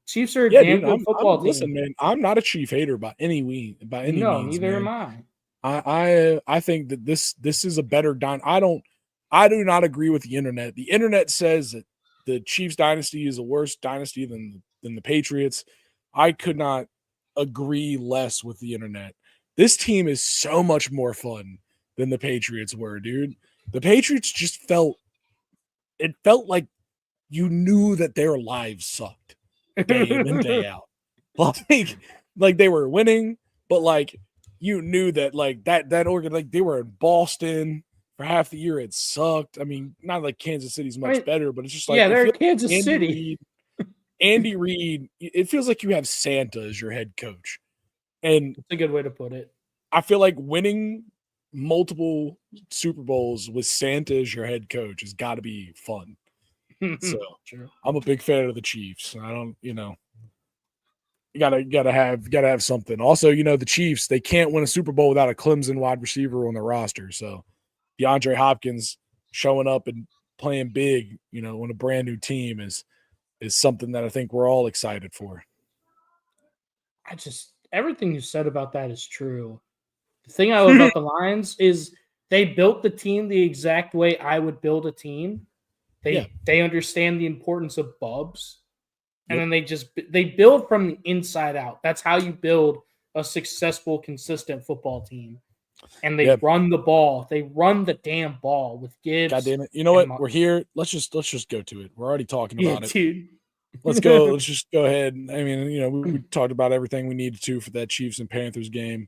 Chiefs are a damn good football team. Listen, man, I'm not a Chief hater by any means. No, neither am I. I think that this is a better I do not agree with the internet. The internet says that the Chiefs dynasty is a worse dynasty than the Patriots. I could not agree less with the internet. This team is so much more fun than the Patriots were, dude. The Patriots just felt like you knew that their lives sucked day in and day out. Like they were winning, but like you knew that like that organ, like they were in Boston for half the year. It sucked. I mean, not like Kansas City's much better, but it's just like they're Kansas City. Andy Reid, it feels like you have Santa as your head coach. And It's a good way to put it. I feel like winning multiple Super Bowls with Santa as your head coach has got to be fun. So True. I'm a big fan of the Chiefs. I don't, you gotta have something. Also, the Chiefs, they can't win a Super Bowl without a Clemson wide receiver on the roster. So DeAndre Hopkins showing up and playing big, on a brand new team is something that I think we're all excited for. Everything you said about that is true. The thing I love about the Lions is they built the team the exact way I would build a team. They understand the importance of bubs, and then they build from the inside out. That's how you build a successful, consistent football team. And they run the ball. They run the damn ball with Gibbs. God damn it! You know what? We're here. Let's just go to it. We're already talking about it, dude. Let's go. Let's just go ahead. I mean, we talked about everything we needed to for that Chiefs and Panthers game.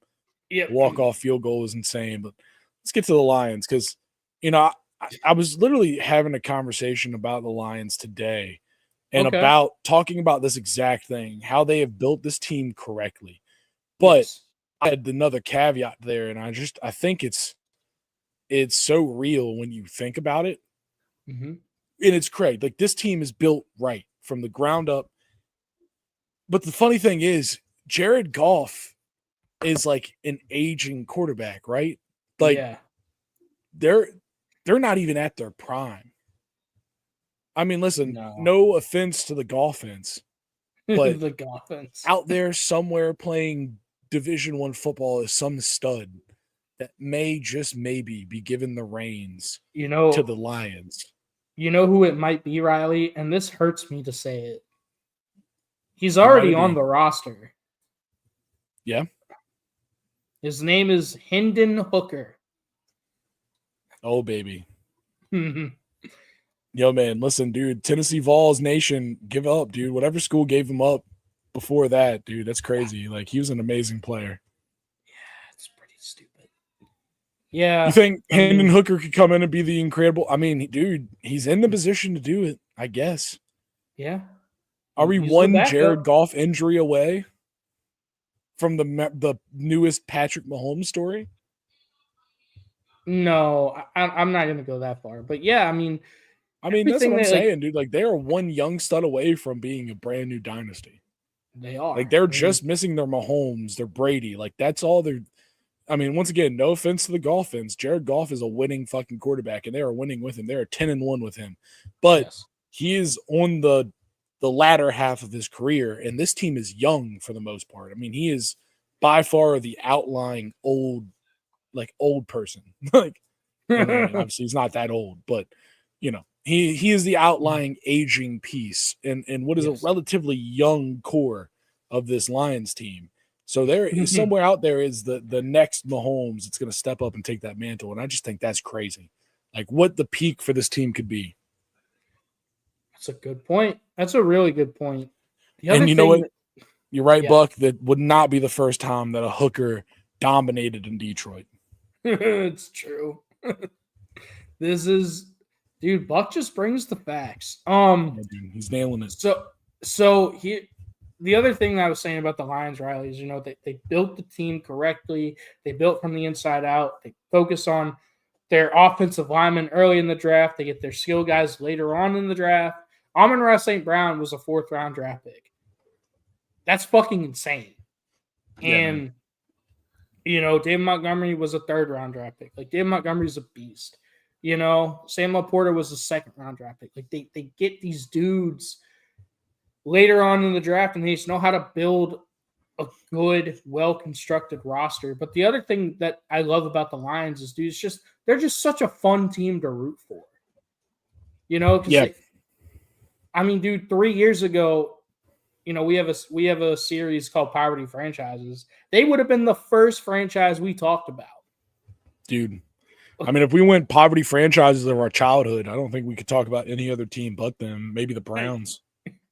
Yeah, walk-off field goal is insane. But let's get to the Lions because, I was literally having a conversation about the Lions today and about talking about this exact thing, how they have built this team correctly. But I had another caveat there, and I think it's so real when you think about it. Mm-hmm. And it's great. Like, this team is built right from the ground up. But the funny thing is, Jared Goff is like an aging quarterback, right? Like, they're not even at their prime. I mean, listen, no offense to the Goffense, but the Goffense out there somewhere playing Division I football is some stud that may just maybe be given the reins to the Lions. You know who it might be, Riley? And this hurts me to say it. He's already on the roster. Yeah. His name is Hendon Hooker. Oh, baby. Yo, man, listen, dude, Tennessee Vols Nation, give up, dude. Whatever school gave him up before that, dude, that's crazy. Like, he was an amazing player. Yeah, it's pretty stupid. Yeah. You think Hendon Hooker could come in and be the incredible? I mean, dude, he's in the position to do it, I guess. Yeah. Are we one Jared Goff injury away from the newest Patrick Mahomes story? No, I'm not going to go that far. But yeah, I mean, that's what I'm saying, dude. Like, they are one young stud away from being a brand new dynasty. They are. Like, they're just missing their Mahomes, their Brady. Like, that's all they're. I mean, once again, no offense to the Goffins. Jared Goff is a winning fucking quarterback, and they are winning with him. They're 10-1 with him. But he is on the latter half of his career, and this team is young for the most part. I mean, he is by far the outlying old person. Like, obviously he's not that old, but he is the outlying aging piece and what is a relatively young core of this Lions team. So there is somewhere out there is the next Mahomes that's going to step up and take that mantle, and I just think that's crazy. Like, what the peak for this team could be. That's a good point. That's a really good point. And you know what? You're right, Buck. That would not be the first time that a hooker dominated in Detroit. It's true. Dude, Buck just brings the facts. Dude, he's nailing it. So the other thing that I was saying about the Lions, Riley, is they built the team correctly. They built from the inside out. They focus on their offensive linemen early in the draft. They get their skill guys later on in the draft. Amon-Ra St. Brown was a 4th round draft pick. That's fucking insane. And David Montgomery was a 3rd round draft pick. Like, David Montgomery's a beast. Sam Laporta was a 2nd round draft pick. Like, they get these dudes later on in the draft, and they just know how to build a good, well-constructed roster. But the other thing that I love about the Lions is, dude, they're just such a fun team to root for. Dude, 3 years ago, we have a series called Poverty Franchises. They would have been the first franchise we talked about. Dude, I mean, if we went poverty franchises of our childhood, I don't think we could talk about any other team but them. Maybe the Browns.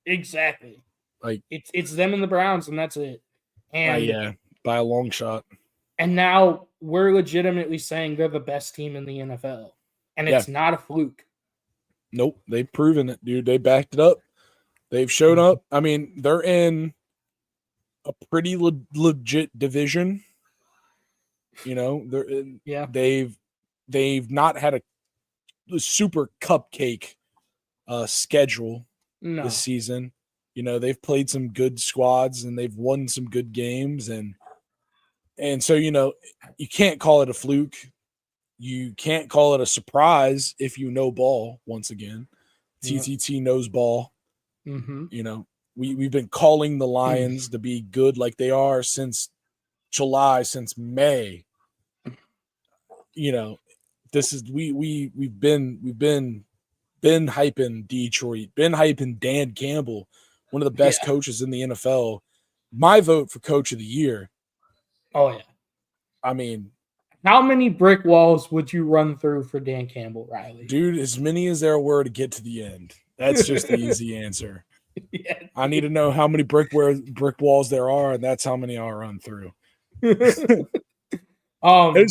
Exactly. Like, it's them and the Browns, and that's it. And by a long shot. And now we're legitimately saying they're the best team in the NFL, and it's not a fluke. Nope, they've proven it, dude. They backed it up. They've shown up. I mean, they're in a pretty legit division. You know, they've not had a super cupcake schedule this season. You know, they've played some good squads and they've won some good games, and so, you know, you can't call it a fluke. You can't call it a surprise if you know ball. Once again, TTT knows ball. Mm-hmm. You know, we've been calling the Lions to be good like they are since July, since May. You know, this is we've been hyping Detroit, been hyping Dan Campbell, one of the best coaches in the NFL. My vote for coach of the year. Oh yeah. I mean, how many brick walls would you run through for Dan Campbell, Riley? Dude, as many as there were to get to the end. That's just the easy answer. Yeah, I need to know how many brick walls there are, and that's how many I'll run through. It's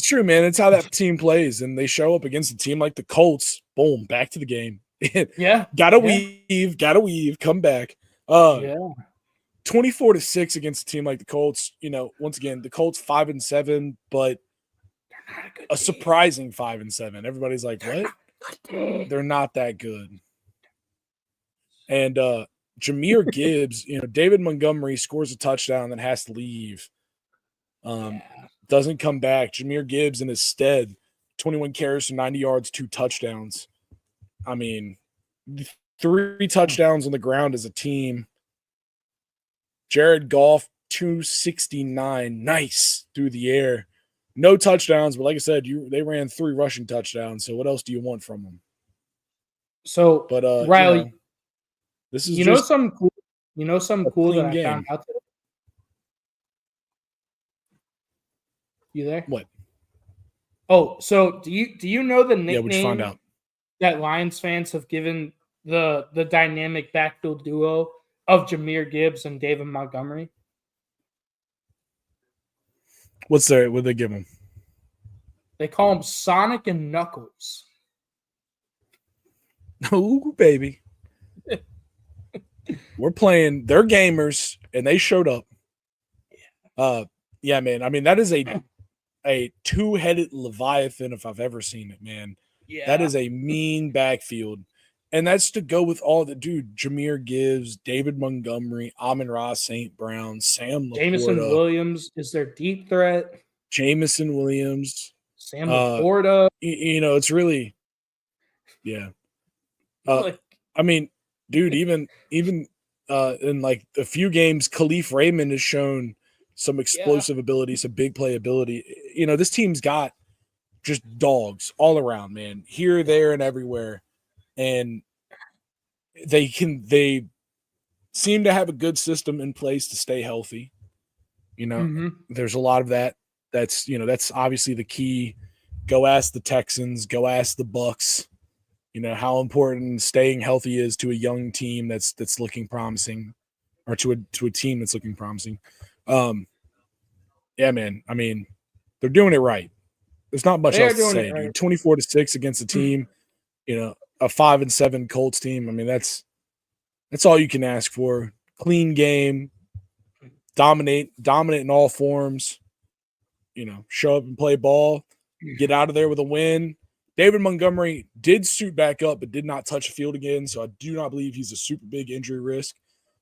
true, man. It's how that team plays, and they show up against a team like the Colts. Boom, back to the game. Gotta weave, come back. 24-6 against a team like the Colts. You know, once again, the Colts 5-7, but a surprising 5-7. Everybody's like, what? They're not that good. And Jahmyr Gibbs, you know, David Montgomery scores a touchdown, then has to leave. Doesn't come back. Jahmyr Gibbs in his stead, 21 carries for 90 yards, 2 touchdowns. I mean, 3 touchdowns on the ground as a team. Jared Goff, 269, nice through the air. No touchdowns, but like I said, they ran 3 rushing touchdowns. So what else do you want from them? So, but Riley, you know, this is something cool. Something cool that I found out today. You there? What? Oh, so do you know the nickname what'd you find out? that Lions fans have given the dynamic backfield duo of Jahmyr Gibbs and David Montgomery? What'd they give him? They call him Sonic and Knuckles. Oh, baby. We're playing. They're gamers, and they showed up. Yeah, man. I mean, that is a 2-headed Leviathan if I've ever seen it, man. Yeah. That is a mean backfield. And that's to go with all the Jahmyr Gibbs, David Montgomery, Amon-Ra St. Brown, Sam Laporta. Jameson Williams is their deep threat. Jameson Williams. Sam Laporta. You know, it's really, yeah. I mean, dude, even in like a few games, Khalif Raymond has shown some explosive ability, some big play ability. You know, this team's got just dogs all around, man, here, there, and everywhere. And they seem to have a good system in place to stay healthy. You know, there's a lot of that. That's obviously the key. Go ask the Texans, go ask the Bucks, you know, how important staying healthy is to a young team that's looking promising, or to a team that's looking promising. Yeah, man. I mean, they're doing it right. There's not much else to say, dude. 24-6 against a team, you know, a 5-7 Colts team. I mean, that's all you can ask for. Clean game, dominate in all forms. You know, show up and play ball, get out of there with a win. David Montgomery did suit back up, but did not touch the field again. So I do not believe he's a super big injury risk.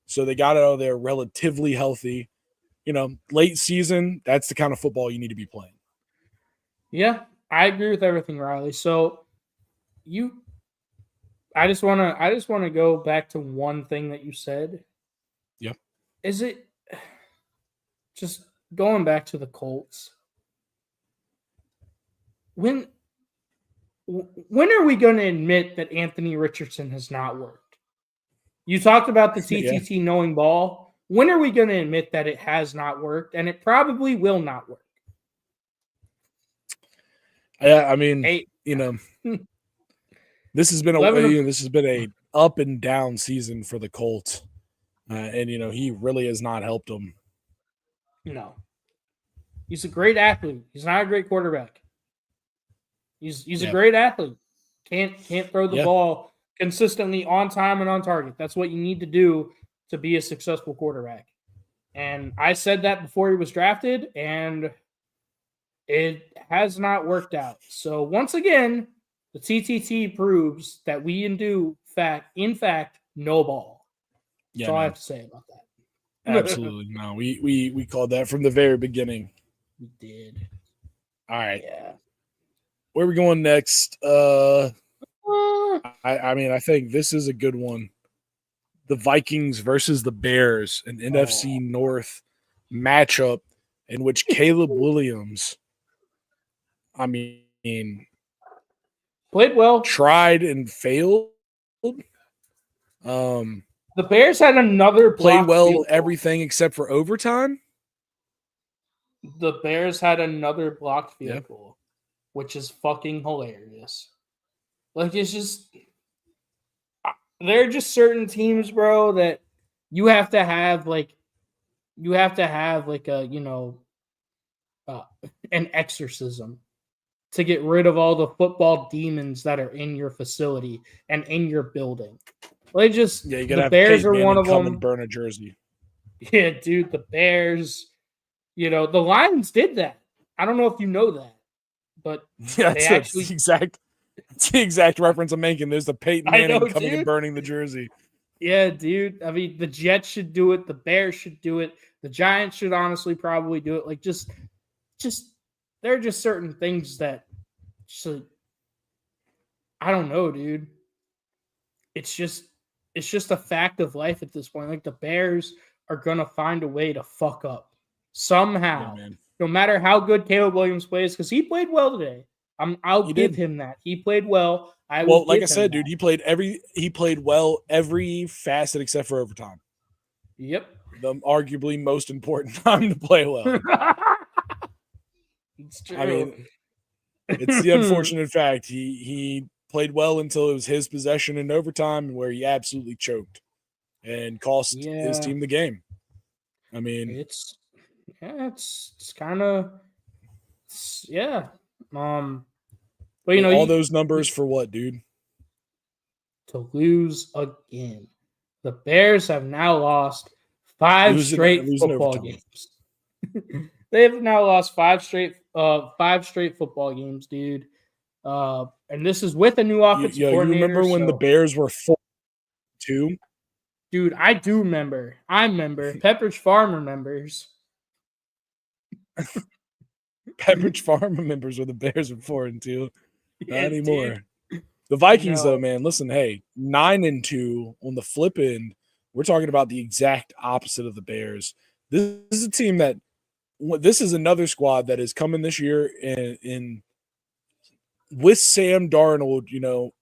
So they got out of there relatively healthy. You know, late season, that's the kind of football you need to be playing. Yeah, I agree with everything, Riley. So I just want to go back to one thing that you said. Yep. Is it just going back to the Colts? When are we going to admit that Anthony Richardson has not worked? You talked about the TTT knowing ball. When are we going to admit that it has not worked, and it probably will not work? Yeah, I mean, you know, this has been a up and down season for the Colts, and you know, he really has not helped them. No, he's a great athlete. He's not a great quarterback. He's a great athlete. Can't throw the ball consistently on time and on target. That's what you need to do to be a successful quarterback. And I said that before he was drafted, and it has not worked out. So once again, the TTT proves that we in fact, know ball. That's all I have to say about that. Absolutely. No, we called that from the very beginning. We did. All right. Yeah. Where are we going next? I mean, I think this is a good one. The Vikings versus the Bears, an NFC North matchup in which Caleb Williams, I mean, played well, tried and failed. The Bears had another played well field goal. everything except for overtime. The Bears had another blocked field goal, which is fucking hilarious. Like, it's just, there are just certain teams, bro, that you have to have like a, you know, an exorcism to get rid of all the football demons that are in your facility and in your building. Like, just, you gotta the Bears are one of come them. And burn a jersey. Yeah, dude, the Bears. You know, the Lions did that. I don't know if you know that, but that's the exact reference I'm making. There's the Peyton Manning coming and burning the jersey. Yeah, dude. I mean, the Jets should do it. The Bears should do it. The Giants should honestly probably do it. Like, just there are just certain things that, I don't know, dude. It's just a fact of life at this point. Like, the Bears are gonna find a way to fuck up somehow. Yeah, no matter how good Caleb Williams plays, because he played well today. I'll give him that. He played well. Like I said, dude, he played well every facet except for overtime. Yep. The arguably most important time to play well. It's true. I mean, it's the unfortunate fact. He played well until it was his possession in overtime, where he absolutely choked and cost his team the game. I mean, it's kind of, but you know, all those numbers for what, dude? To lose again. The Bears have now lost 5 straight football games. They have now lost 5 straight football games, dude. And this is with a new offensive coordinator. You remember when the Bears were 4-2? Dude, I do remember. I remember. Pepperidge Farm remembers. Pepperidge Farm remembers when the Bears were 4-2. Yeah, not anymore. Dude. The Vikings, though, man, listen, hey, 9-2 on the flip end. We're talking about the exact opposite of the Bears. This is a team that this is another squad that is coming this year in with Sam Darnold, you know,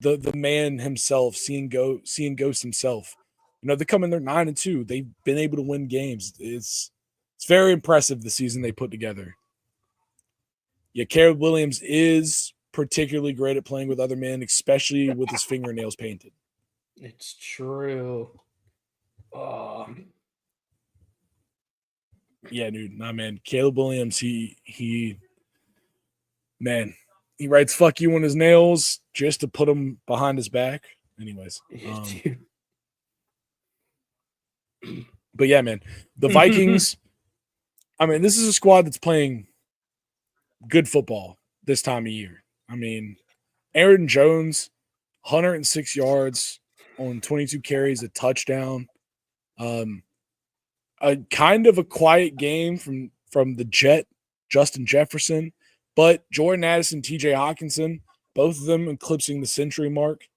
the man himself, seeing ghosts himself. You know, they come in there 9-2. They've been able to win games. It's very impressive the season they put together. Yeah, Caleb Williams is particularly great at playing with other men, especially with his fingernails painted. It's true. Yeah, dude. Nah, man. Caleb Williams, he writes "fuck you" on his nails just to put them behind his back. Anyways. But yeah, man. The Vikings, I mean, this is a squad that's playing good football this time of year. I mean, Aaron Jones, 106 yards on 22 carries, a touchdown. A kind of a quiet game from the Jet, Justin Jefferson, but Jordan Addison, TJ Hawkinson, both of them eclipsing the century mark.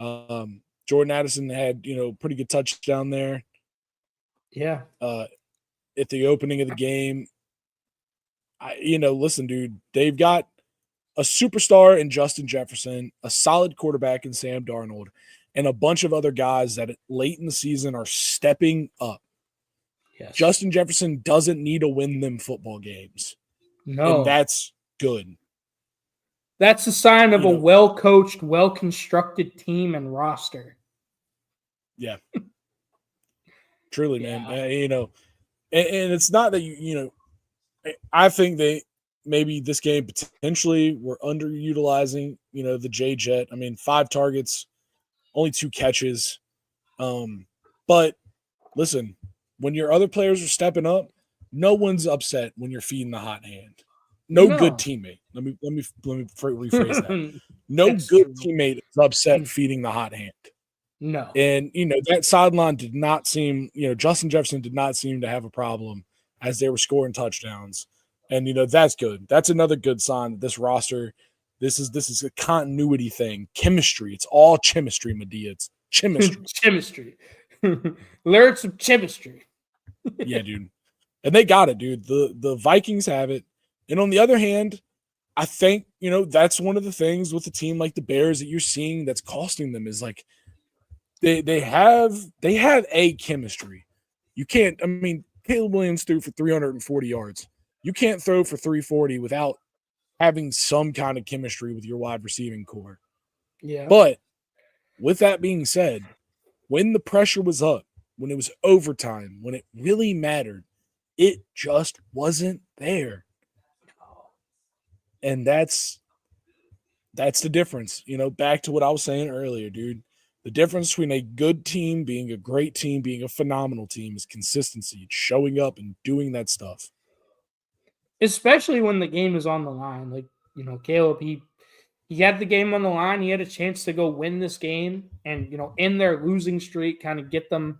Jordan Addison had, you know, pretty good touchdown there. Yeah. At the opening of the game. Listen, dude, they've got a superstar in Justin Jefferson, a solid quarterback in Sam Darnold, and a bunch of other guys that late in the season are stepping up. Yes. Justin Jefferson doesn't need to win them football games. No. And that's good. That's a sign of a well-coached, well-constructed team and roster. Yeah. Truly, man. And it's not that I think maybe this game potentially we're underutilizing, the J Jet. I mean, 5 targets, only 2 catches. But listen, when your other players are stepping up, no one's upset when you're feeding the hot hand. No good teammate. Let me rephrase that. No good teammate is upset feeding the hot hand. No. And that sideline did not seem, Justin Jefferson did not seem to have a problem as they were scoring touchdowns. And that's good. That's another good sign that this roster, this is a continuity thing. Chemistry. It's all chemistry, Medea. It's chemistry. Chemistry. Learn some chemistry. Yeah, dude. And they got it, dude. The Vikings have it. And on the other hand, I think, that's one of the things with a team like the Bears that you're seeing that's costing them is like they have a chemistry. You can't, I mean, Caleb Williams threw for 340 yards. You can't throw for 340 without having some kind of chemistry with your wide receiving core. Yeah. But with that being said, when the pressure was up, when it was overtime, when it really mattered, it just wasn't there. And that's the difference. Back to what I was saying earlier, dude. The difference between a good team being a great team, being a phenomenal team is consistency. It's showing up and doing that stuff. Especially when the game is on the line. Like, Caleb, he had the game on the line. He had a chance to go win this game and, in their losing streak, kind of get them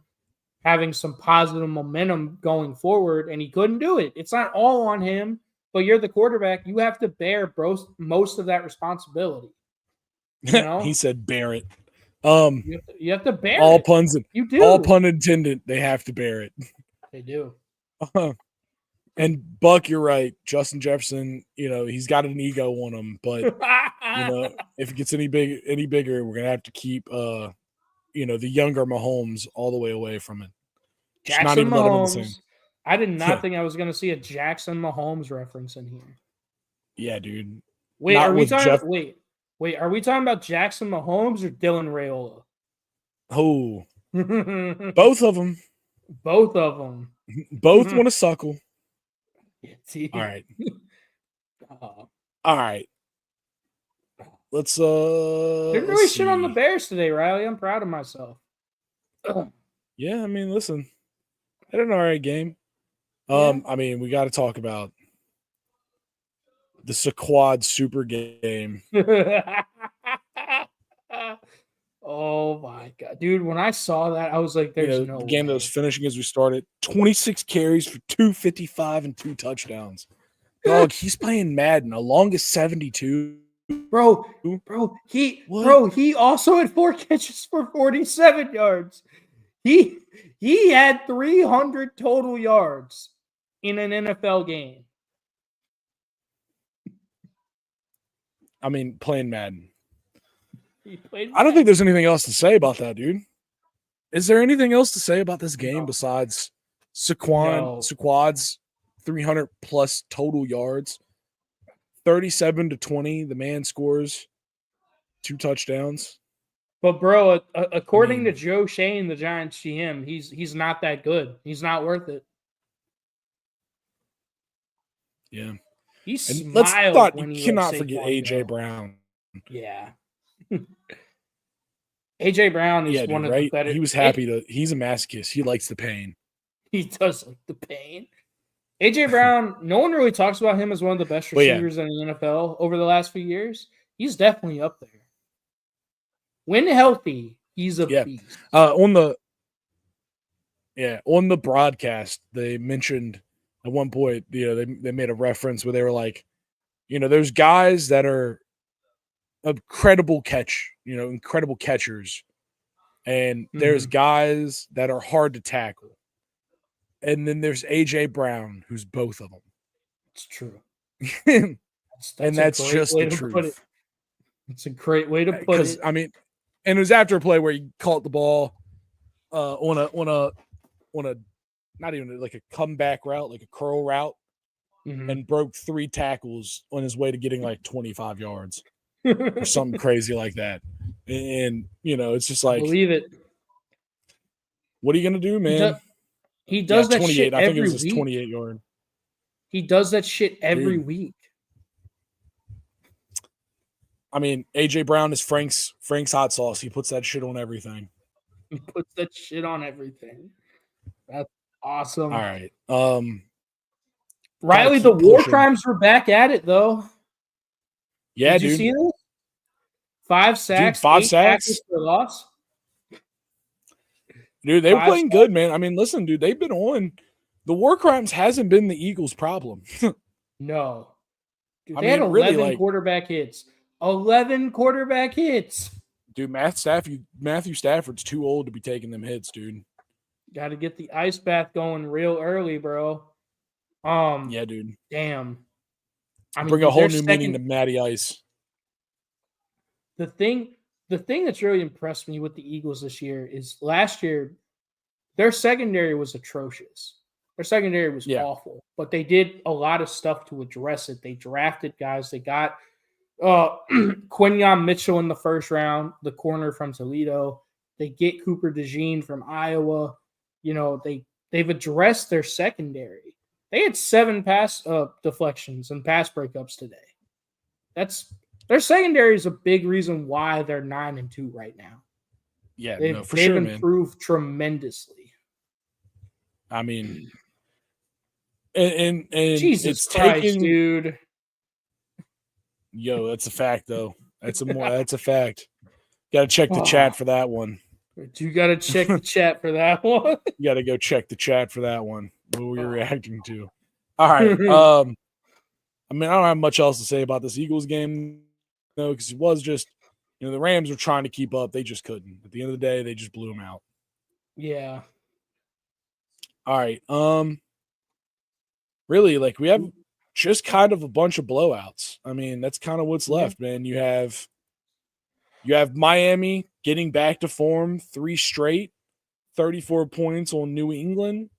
having some positive momentum going forward, and he couldn't do it. It's not all on him, but you're the quarterback. You have to bear most of that responsibility. He said bear it. You have to bear all it. Puns. You do. All pun intended. They have to bear it. They do. And Buck, you're right. Justin Jefferson, he's got an ego on him, but if it gets any bigger, we're gonna have to keep the younger Mahomes all the way away from it. Jackson not even Mahomes. I did not think I was going to see a Jackson Mahomes reference in here. Yeah, dude. Wait, are we talking? Wait, are we talking about Jackson Mahomes or Dylan Raiola? Oh, both of them. Both of them. Both want to suckle. All right. All right. Let's didn't really shit on the Bears today, Riley. I'm proud of myself. Yeah, I mean, listen, had an all right game. I mean, we got to talk about the Sequad Super game. Oh my god, dude! When I saw that, I was like, "There's no the game way." that was finishing as we started. 26 carries for 255 and 2 touchdowns. Dog, he's playing Madden. A longest 72. Bro, he also had 4 catches for 47 yards. He had 300 total yards in an NFL game. I mean, playing Madden. I don't think there's anything else to say about that, dude. Is there anything else to say about this game besides Sequad's 300 plus total yards? 37-20, the man scores 2 touchdowns. But bro, according to Joe Shane, the Giants GM, he's not that good. He's not worth it. Yeah. He smiled when he cannot forget AJ Brown. Yeah. AJ Brown is one of the better. He was happy he's a masochist. He likes the pain. He does like the pain. AJ Brown, no one really talks about him as one of the best receivers in the NFL over the last few years. He's definitely up there. When healthy, he's a beast. On the broadcast, they mentioned at one point, they made a reference where they were like, there's guys that are a credible catch, incredible catchers. And there's guys that are hard to tackle. And then there's AJ Brown, who's both of them. It's true. That's just the truth. It's a great way to put it. I mean, and it was after a play where he caught the ball on a not even like a comeback route, like a curl route, and broke 3 tackles on his way to getting like 25 yards or something crazy like that. And it's just like, believe it. What are you gonna do, man? He does that 28. Shit I think every it was his week. 28 yard. He does that shit every week. I mean, AJ Brown is Frank's hot sauce. He puts that shit on everything. He puts that shit on everything. That's awesome. All right. Riley, the keep war pushing. crimes were back at it though. Yeah, Did you dude. see this? 5 sacks, Dude, 5 8 sacks. tackles for loss. Dude, they were 5 playing good, man. I mean, listen, dude, they've been on. The war crimes hasn't been the Eagles' problem. No. Dude, I they had mean, 11 really, like, quarterback hits. 11 quarterback hits. dude, Matthew Stafford's too old to be taking them hits, dude. Got to get the ice bath going real early, bro. Yeah, dude. Damn. I mean, bring a dude, whole their new meaning to Matty Ice. The thing that's really impressed me with the Eagles this year is last year their secondary was atrocious. Their secondary was awful, but they did a lot of stuff to address it. They drafted guys. They got Quinyon Mitchell in the first round, the corner from Toledo. They get Cooper DeJean from Iowa. You know, they've addressed their secondary. They had 7 pass deflections and pass breakups today. Their secondary is a big reason why they're 9-2 right now. Yeah, they've improved tremendously. I mean, and Jesus it's Christ, dude. Yo, that's a fact, though. That's a fact. Got to check the chat for that one. You got to check the chat for that one. You got to go check the chat for that one. What were you reacting to? All right. I mean, I don't have much else to say about this Eagles game, though, because it was just, the Rams were trying to keep up. They just couldn't. At the end of the day, they just blew them out. Yeah. All right. Really, like, we have just kind of a bunch of blowouts. I mean, that's kind of what's left, man. You have Miami getting back to form, 3 straight, 34 points on New England.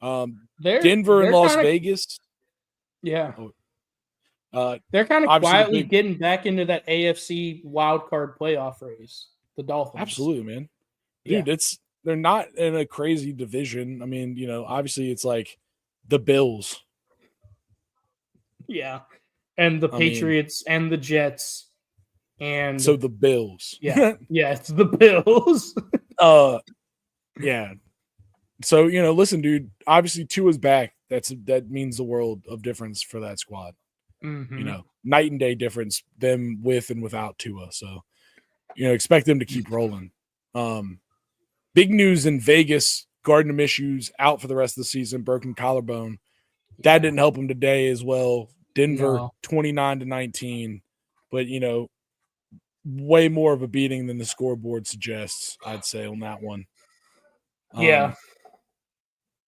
Denver and Las Vegas. Yeah. They're kind of quietly getting back into that AFC wildcard playoff race. The Dolphins. Absolutely, man. Dude, they're not in a crazy division. I mean, obviously it's like the Bills. Yeah. And the Patriots and the Jets. And so the Bills. Yeah. Yeah, it's the Bills. Yeah. So, listen, dude, obviously Tua's back. That means the world of difference for that squad. Mm-hmm. Night and day difference, them with and without Tua. So, expect them to keep rolling. Big news in Vegas, Gardner Minshew's out for the rest of the season, broken collarbone. That didn't help him today as well. Denver 29-19, but way more of a beating than the scoreboard suggests, I'd say, on that one. Yeah.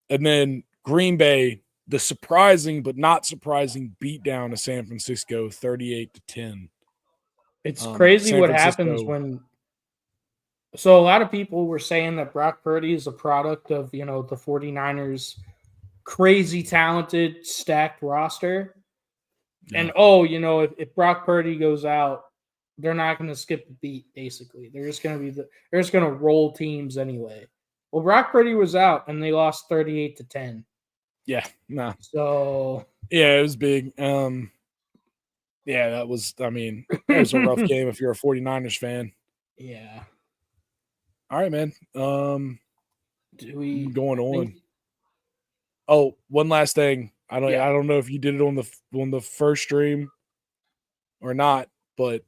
And then Green Bay, the surprising but not surprising beatdown of San Francisco, 38-10. It's crazy what happens when. So a lot of people were saying that Brock Purdy is a product of, the 49ers' crazy talented stacked roster. Yeah. And if Brock Purdy goes out, they're not going to skip a beat. Basically, they're just going to roll teams anyway. Well, Brock Purdy was out, and they lost 38-10. Yeah, nah. So yeah, it was big. Yeah, that was. I mean, it was a rough game if you're a 49ers fan. Yeah. All right, man. Do we going on? Oh, one last thing. I don't know if you did it on the first stream or not, but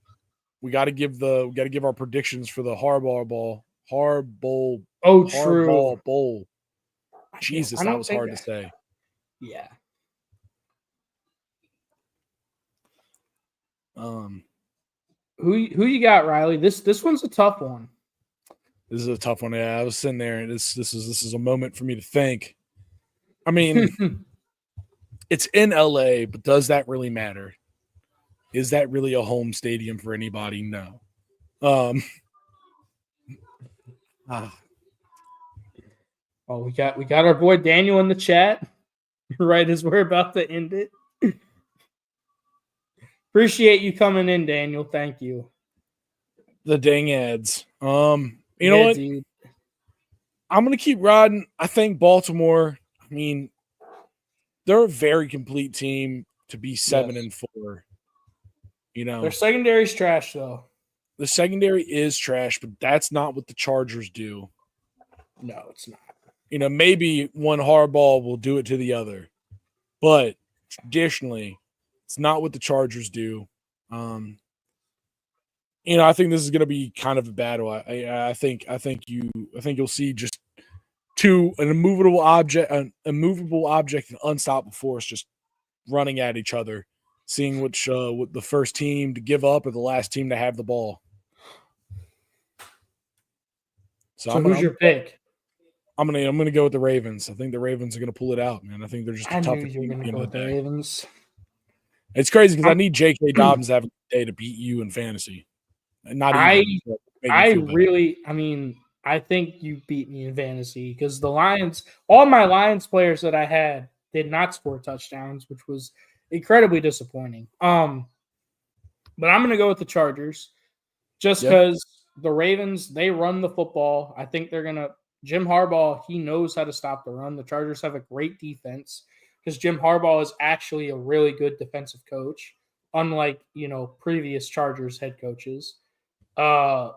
we got to give our predictions for the Harbaugh Bowl. Harbaugh Bowl. Jesus, that was hard to say. Yeah. Who you got, Riley? This one's a tough one. This is a tough one. Yeah, I was sitting there, and this is a moment for me to think. I mean, it's in LA, but does that really matter? Is that really a home stadium for anybody? No. Oh, we got our boy Daniel in the chat right as we're about to end it. Appreciate you coming in, Daniel. Thank you. The dang ads. You know what? Dude. I'm gonna keep riding. I think Baltimore. I mean, they're a very complete team to be 7-4. You know, Their secondary's trash, though. the secondary is trash, but that's not what the Chargers do. No, it's not. You know, maybe one Harbaugh will do it to the other, but traditionally, it's not what the Chargers do. You know, I think this is going to be kind of a battle. I think you'll see just an immovable object, and unstoppable force just running at each other, seeing which what the first team to give up or the last team to have the ball. So who's your pick? I'm gonna go with the Ravens. I think the Ravens are gonna pull it out, man. I think they're just a tougher team. Going to go with the Ravens. It's crazy because I need J.K. Dobbins to have a day to beat you in fantasy. Not even. I think you beat me in fantasy because the Lions, all my Lions players that I had did not score touchdowns, which was incredibly disappointing. But I'm going to go with the Chargers just because the Ravens, they run the football. I think they're going to – Jim Harbaugh, he knows how to stop the run. The Chargers have a great defense because Jim Harbaugh is actually a really good defensive coach, unlike, previous Chargers head coaches. I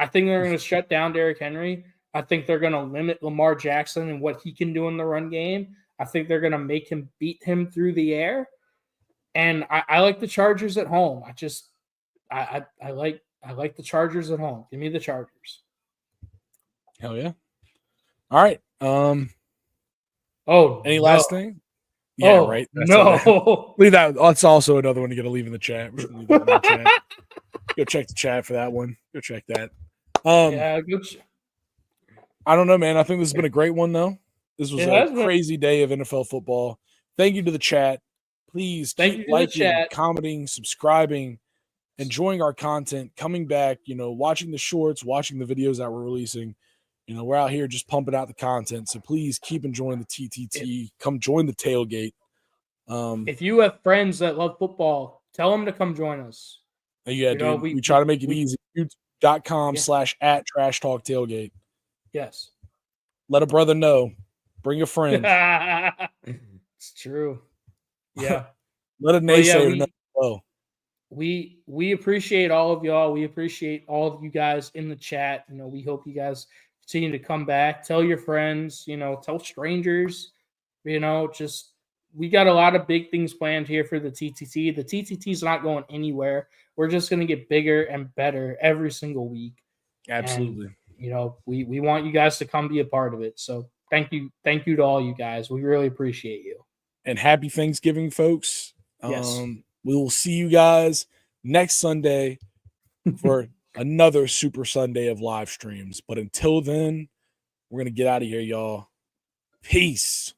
think they're going to shut down Derrick Henry. I think they're going to limit Lamar Jackson and what he can do in the run game. I think they're going to make him beat him through the air. And I like the Chargers at home. I like the Chargers at home. Give me the Chargers. Hell yeah. All right. Any last thing? Yeah, right. Leave that. That's also another one you got to leave in the chat. Leave that in the chat. Go check the chat for that one. Go check that. I don't know, man. I think this has been a great one, though. This was a crazy day of NFL football. Thank you to the chat. Please keep liking, commenting, subscribing, enjoying our content, coming back, watching the shorts, watching the videos that we're releasing. We're out here just pumping out the content. So please keep enjoying the TTT. Come join the tailgate. If you have friends that love football, tell them to come join us. Yeah, dude. We try to make it easy. YouTube.com/@TrashTalkTailgate. Yes. Let a brother know. Bring a friend. It's true. Yeah. Let a naysayer know. Oh. We appreciate all of y'all. We appreciate all of you guys in the chat. We hope you guys continue to come back. Tell your friends, tell strangers, just we got a lot of big things planned here for the TTT. The TTT is not going anywhere. We're just going to get bigger and better every single week. Absolutely. And, we want you guys to come be a part of it. So thank you to all you guys. We really appreciate you. And happy Thanksgiving, folks. Yes. We will see you guys next Sunday for another Super Sunday of live streams. But until then, we're going to get out of here, y'all. Peace.